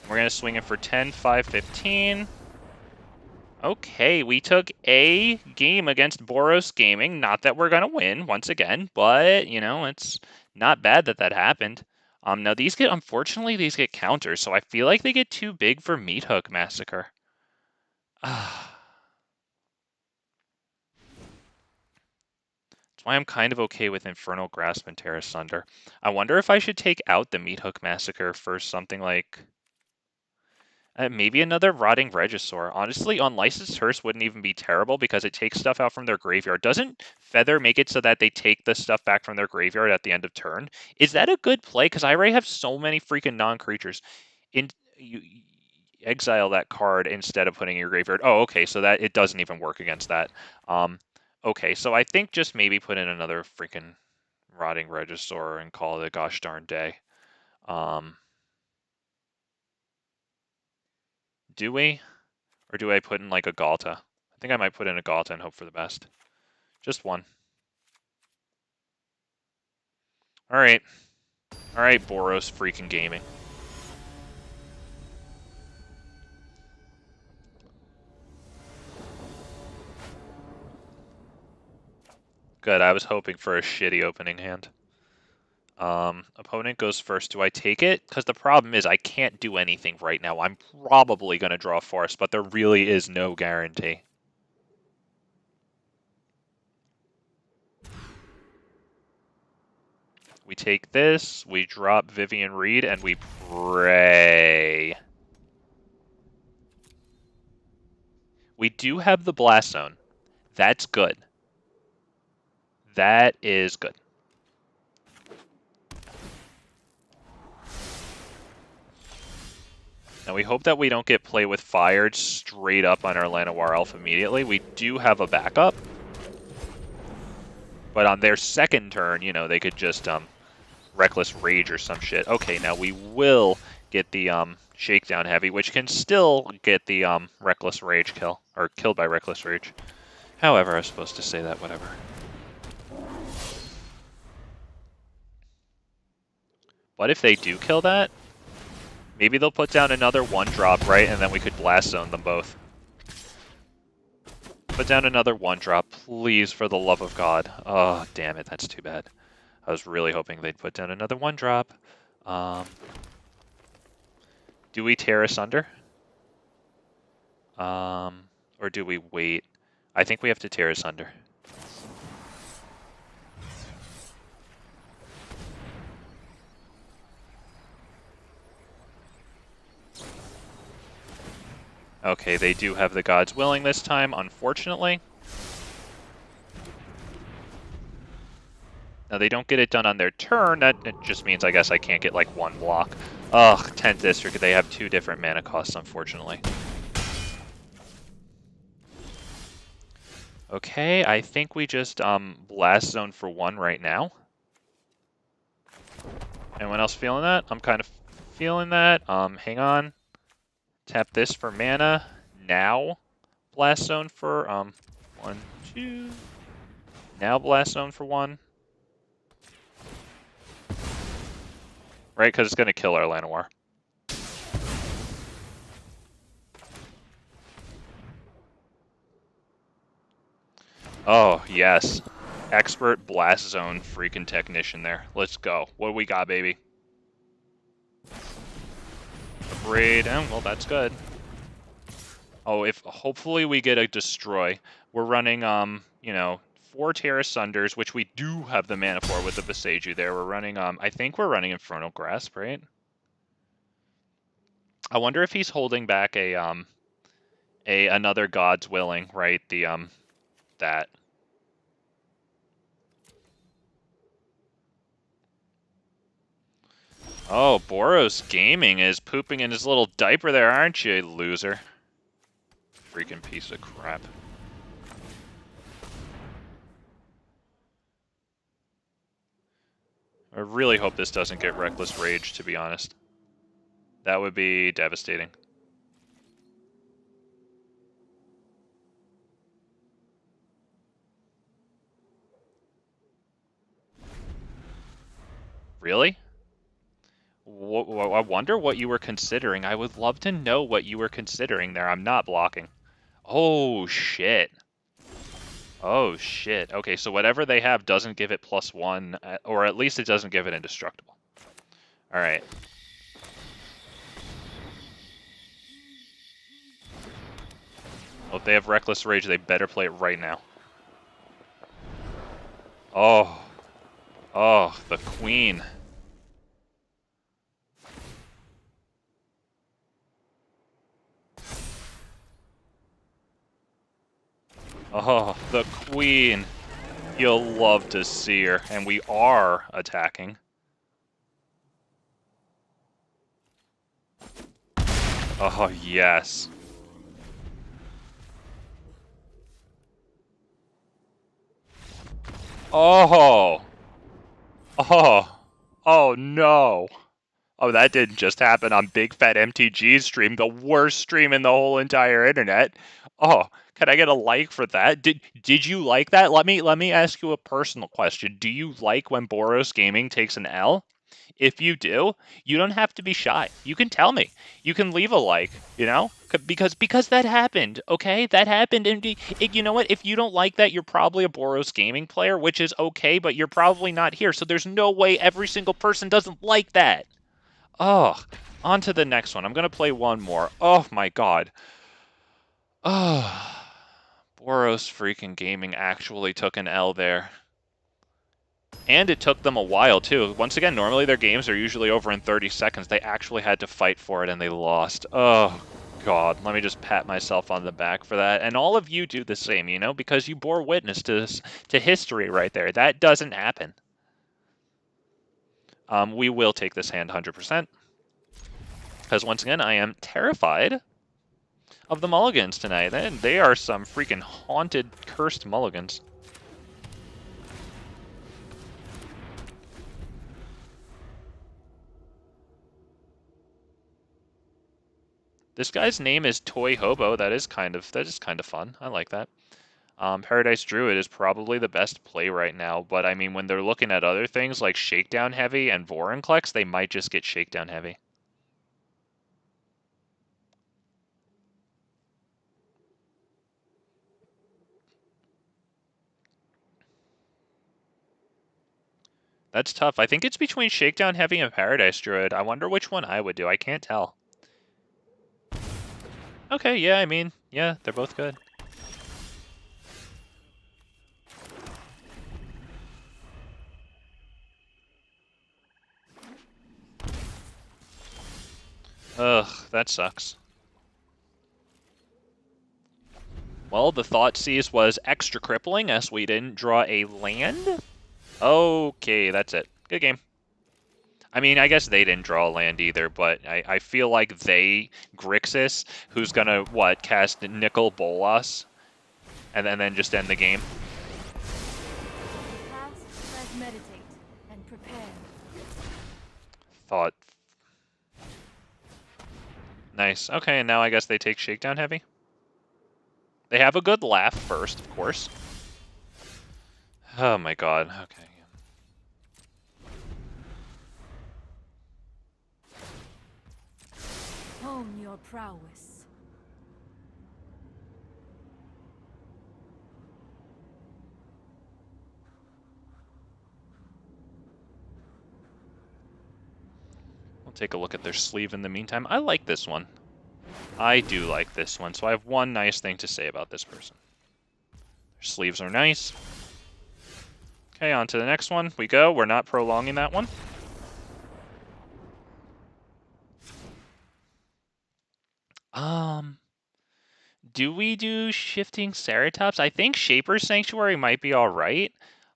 We're going to swing it for 10, 5, 15. Okay, we took a game against Boros Gaming. Not that we're gonna win once again, but you know, it's not bad that that happened. Now unfortunately these get counters, so I feel like they get too big for Meathook Massacre. That's why I'm kind of okay with Infernal Grasp and Terra Sunder. I wonder if I should take out the Meathook Massacre for something like maybe another Rotting Regisaur. Honestly, Unlicensed Hearse wouldn't even be terrible because it takes stuff out from their graveyard. Doesn't Feather make it so that they take the stuff back from their graveyard at the end of turn? Is that a good play? Because I already have so many freaking non-creatures. You exile that card instead of putting in your graveyard. Oh, okay, so that it doesn't even work against that. Okay, so I think just maybe put in another freaking Rotting Regisaur and call it a gosh darn day. Do we? Or do I put in like a Ghalta? I think I might put in a Ghalta and hope for the best. Just one. Alright. Alright, Boros freaking gaming. Good, I was hoping for a shitty opening hand. Opponent goes first. Do I take it? Because the problem is I can't do anything right now. I'm probably going to draw Force, but there really is no guarantee. We take this, we drop Vivien Reid, and we pray. We do have the Blast Zone. That's good. That is good. Now we hope that we don't get Play with Fired straight up on our Llanowar Elf immediately. We do have a backup. But on their second turn, you know, they could just Reckless Rage or some shit. Okay, now we will get the Shakedown Heavy, which can still get the Reckless Rage kill, or killed by Reckless Rage. However, I was supposed to say that, whatever. But if they do kill that, maybe they'll put down another 1-drop, right? And then we could Blast Zone them both. Put down another 1-drop, please, for the love of God. Oh, damn it, that's too bad. I was really hoping they'd put down another 1-drop. Do we tear asunder? Or do we wait? I think we have to tear asunder. Okay, they do have the God's Willing this time, unfortunately. Now, they don't get it done on their turn. That it just means, I guess, I can't get, like, 1 block. Ugh, 10th District. They have 2 different mana costs, unfortunately. Okay, I think we just Blast Zone for 1 right now. Anyone else feeling that? I'm kind of feeling that. Hang on. Tap this for mana. Now, Blast Zone for 1, 2. Now Blast Zone for 1. Right, because it's going to kill our Llanowar. Oh, yes. Expert Blast Zone freaking technician there. Let's go. What do we got, baby? A Braid. Oh, well, that's good. Oh, if hopefully we get a Destroy. We're running, you know, 4 Terra Sunders, which we do have the mana for with the Boseiju there. We're running, I think we're running Infernal Grasp, right? I wonder if he's holding back another God's Willing, right? The, that. Oh, Boros Gaming is pooping in his little diaper there, aren't you, loser? Freaking piece of crap. I really hope this doesn't get Reckless Rage, to be honest. That would be devastating. Really? I wonder what you were considering. I would love to know what you were considering there. I'm not blocking. Oh, shit. Oh, shit. Okay, so whatever they have doesn't give it +1, or at least it doesn't give it indestructible. All right. Well, if they have Reckless Rage, they better play it right now. Oh. Oh, the Queen. Oh, the Queen. You'll love to see her. And we are attacking. Oh, yes. Oh. Oh. Oh, no. Oh, that didn't just happen on Big Fat MTG's stream, the worst stream in the whole entire internet. Oh, can I get a like for that? Did you like that? Let me ask you a personal question. Do you like when Boros Gaming takes an L? If you do, you don't have to be shy. You can tell me. You can leave a like, you know? Because that happened, okay? That happened, and you know what? If you don't like that, you're probably a Boros Gaming player, which is okay, but you're probably not here. So there's no way every single person doesn't like that. Oh, on to the next one. I'm going to play one more. Oh, my God. Oh, Boros freaking Gaming actually took an L there. And it took them a while, too. Once again, normally their games are usually over in 30 seconds. They actually had to fight for it, and they lost. Oh, God. Let me just pat myself on the back for that. And all of you do the same, you know, because you bore witness to history right there. That doesn't happen. We will take this hand 100%. Because once again, I am terrified of the mulligans tonight. They are some freaking haunted, cursed mulligans. This guy's name is Toy Hobo. That is kind of fun. I like that. Paradise Druid is probably the best play right now, but I mean, when they're looking at other things like Shakedown Heavy and Vorinclex, they might just get Shakedown Heavy. That's tough. I think it's between Shakedown Heavy and Paradise Druid. I wonder which one I would do. I can't tell. Okay, yeah, I mean, yeah, they're both good. Ugh, that sucks. Well, the Thoughtseize was extra crippling as we didn't draw a land. Okay, that's it. Good game. I mean, I guess they didn't draw a land either, but I feel like they, Grixis, who's gonna, what, cast Nicol Bolas, and then just end the game. Past, meditate and prepare. Thought. Nice. Okay, and now I guess they take Shakedown Heavy. They have a good laugh first, of course. Oh my god, okay. Hone your prowess. We'll take a look at their sleeve in the meantime. I like this one. I do like this one, so I have one nice thing to say about this person. Their sleeves are nice. Okay, on to the next one we go. We're not prolonging that one. Do we do Shifting Ceratops? I think Shaper's Sanctuary might be alright.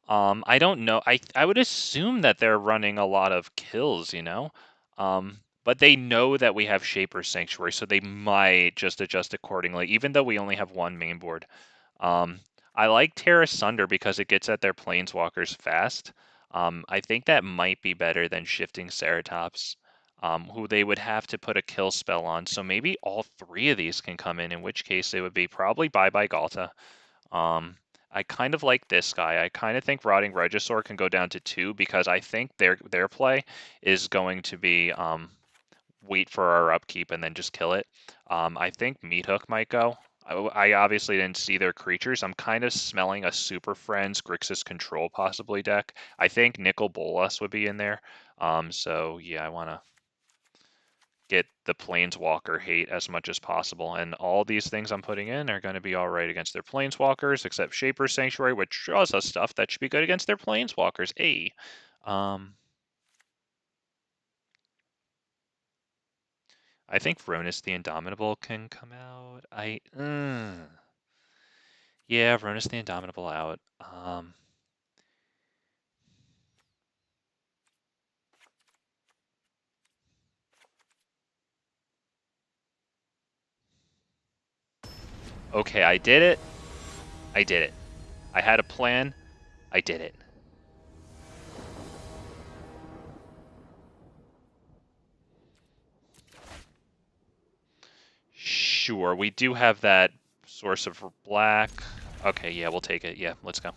I don't know. I would assume that they're running a lot of kills, you know? But they know that we have Shaper's Sanctuary, so they might just adjust accordingly, even though we only have one main board. I like Terra Sunder because it gets at their Planeswalkers fast. I think that might be better than Shifting Ceratops. Who they would have to put a kill spell on. So maybe all three of these can come in which case it would be probably bye-bye Ghalta. I kind of like this guy. I kind of think Rotting Regisaur can go down to 2 because I think their play is going to be wait for our upkeep and then just kill it. I think Meathook might go. I obviously didn't see their creatures. I'm kind of smelling a Super Friends Grixis Control possibly deck. I think Nicol Bolas would be in there. So yeah, I want to get the Planeswalker hate as much as possible. And all these things I'm putting in are going to be all right against their Planeswalkers, except Shaper's Sanctuary, which draws us stuff that should be good against their Planeswalkers. Hey. I think Rhonas the Indomitable can come out. Yeah, Rhonas the Indomitable out. Okay, I did it. I did it. I had a plan. I did it. Sure, we do have that source of black. Okay, yeah, we'll take it. Yeah, let's go.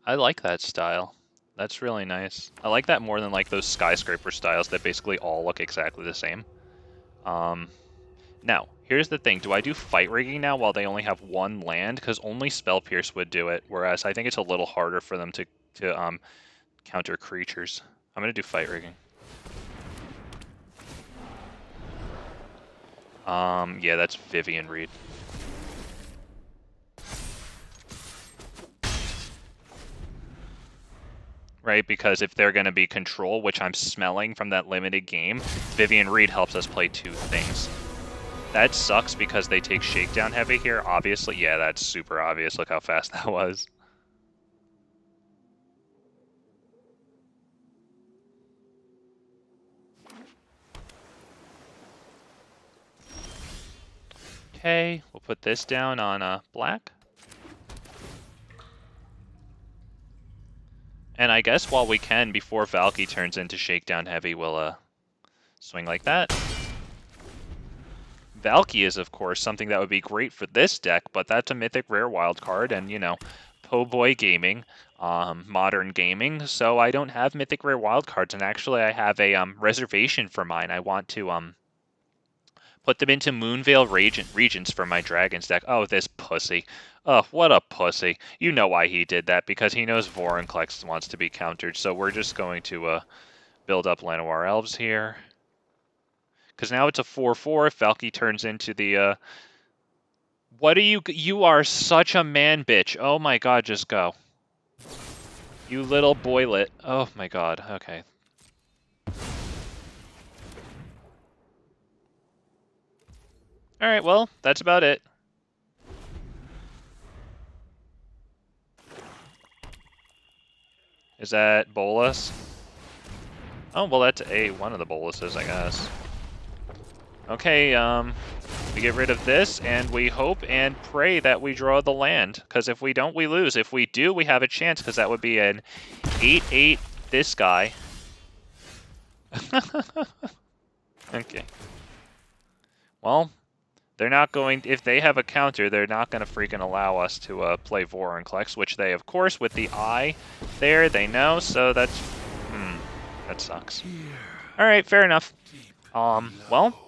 I like that style. That's really nice. I like that more than like those skyscraper styles that basically all look exactly the same. Now, here's the thing. Do I do fight rigging now while they only have one land? Because only Spell Pierce would do it, whereas I think it's a little harder for them to counter creatures. I'm going to do fight rigging. Yeah, that's Vivien Reid. Right, because if they're going to be control, which I'm smelling from that limited game, Vivien Reid helps us play two things. That sucks because they take Shakedown Heavy here, obviously. Yeah, that's super obvious. Look how fast that was. Okay, we'll put this down on black. And I guess while we can, before Valky turns into Shakedown Heavy, we'll swing like that. Valky is, of course, something that would be great for this deck, but that's a Mythic Rare wildcard, and, you know, Po' Boy Gaming, Modern Gaming, so I don't have Mythic Rare wildcards, and actually I have a reservation for mine. I want to put them into Moonveil Regents for my Dragons deck. Oh, this pussy. Oh, what a pussy. You know why he did that, because he knows Vorinclex wants to be countered, so we're just going to build up Llanowar Elves here. Because now it's a 4/4 if Valky turns into the... What are you... You are such a man bitch. Oh my god, just go. You little boylet. Oh my god, okay. Alright, well, that's about it. Is that Bolas? Oh, well, that's one of the Boluses, I guess. Okay, we get rid of this, and we hope and pray that we draw the land. Because if we don't, we lose. If we do, we have a chance, because that would be an 8/8 this guy. Okay. Well, they're not going... If they have a counter, they're not going to freaking allow us to play Vorinclex, which they, of course, with the eye there, they know, so that's... that sucks. Alright, fair enough. Well...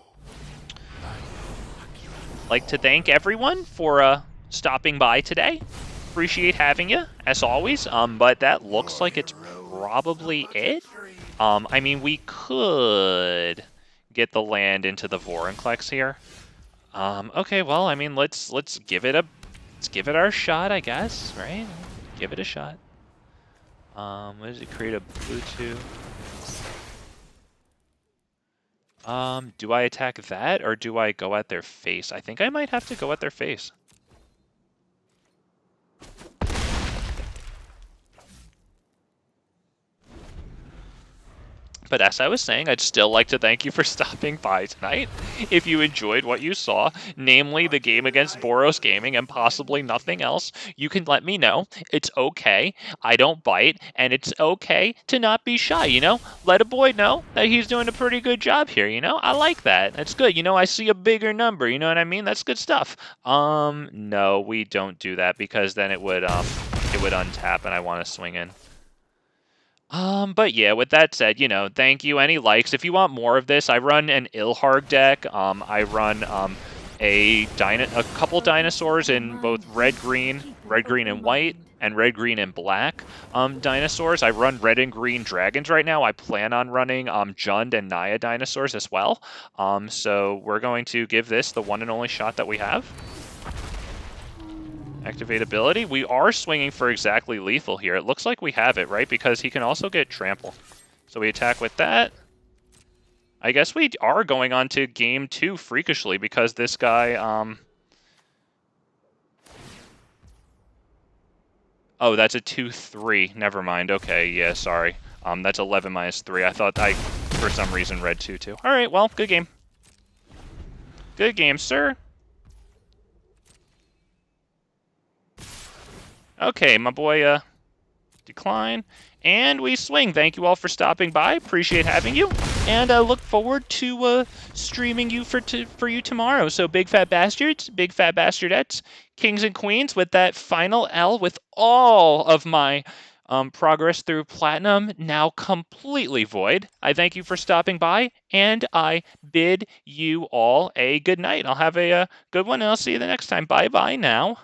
like to thank everyone for stopping by today. Appreciate having you, as always. But that looks like it's probably it. I mean, we could get the land into the Vorinclex here. Okay, well, I mean, let's give it our shot, I guess, right? Give it a shot. What does it create a blue 2? Do I attack that, or do I go at their face? I think I might have to go at their face. But as I was saying, I'd still like to thank you for stopping by tonight. If you enjoyed what you saw, namely the game against Boros Gaming and possibly nothing else, you can let me know. It's okay. I don't bite, and it's okay to not be shy, you know? Let a boy know that he's doing a pretty good job here, you know? I like that. That's good. You know, I see a bigger number, you know what I mean? That's good stuff. No, we don't do that because then it would untap and I want to swing in. But yeah, with that said, you know, thank you. Any likes? If you want more of this, I run an Ilharg deck. I run a couple dinosaurs in both red, green, and white, and red, green, and black dinosaurs. I run red and green dragons right now. I plan on running Jund and Naya dinosaurs as well. So we're going to give this the one and only shot that we have. Activate ability. We are swinging for exactly lethal here. It looks like we have it, right? Because he can also get trample. So we attack with that. I guess we are going on to game 2 freakishly because this guy, Oh, that's a 2-3. Never mind. Okay, yeah, sorry. That's 11 minus 3. I thought I, for some reason, read 2-2. All right, well, good game. Good game, sir. Okay, my boy, decline. And we swing. Thank you all for stopping by. Appreciate having you. And I look forward to streaming you for you tomorrow. So big fat bastards, big fat bastardettes, kings and queens, with that final L, with all of my progress through platinum now completely void. I thank you for stopping by, and I bid you all a good night. I'll have a good one, and I'll see you the next time. Bye-bye now.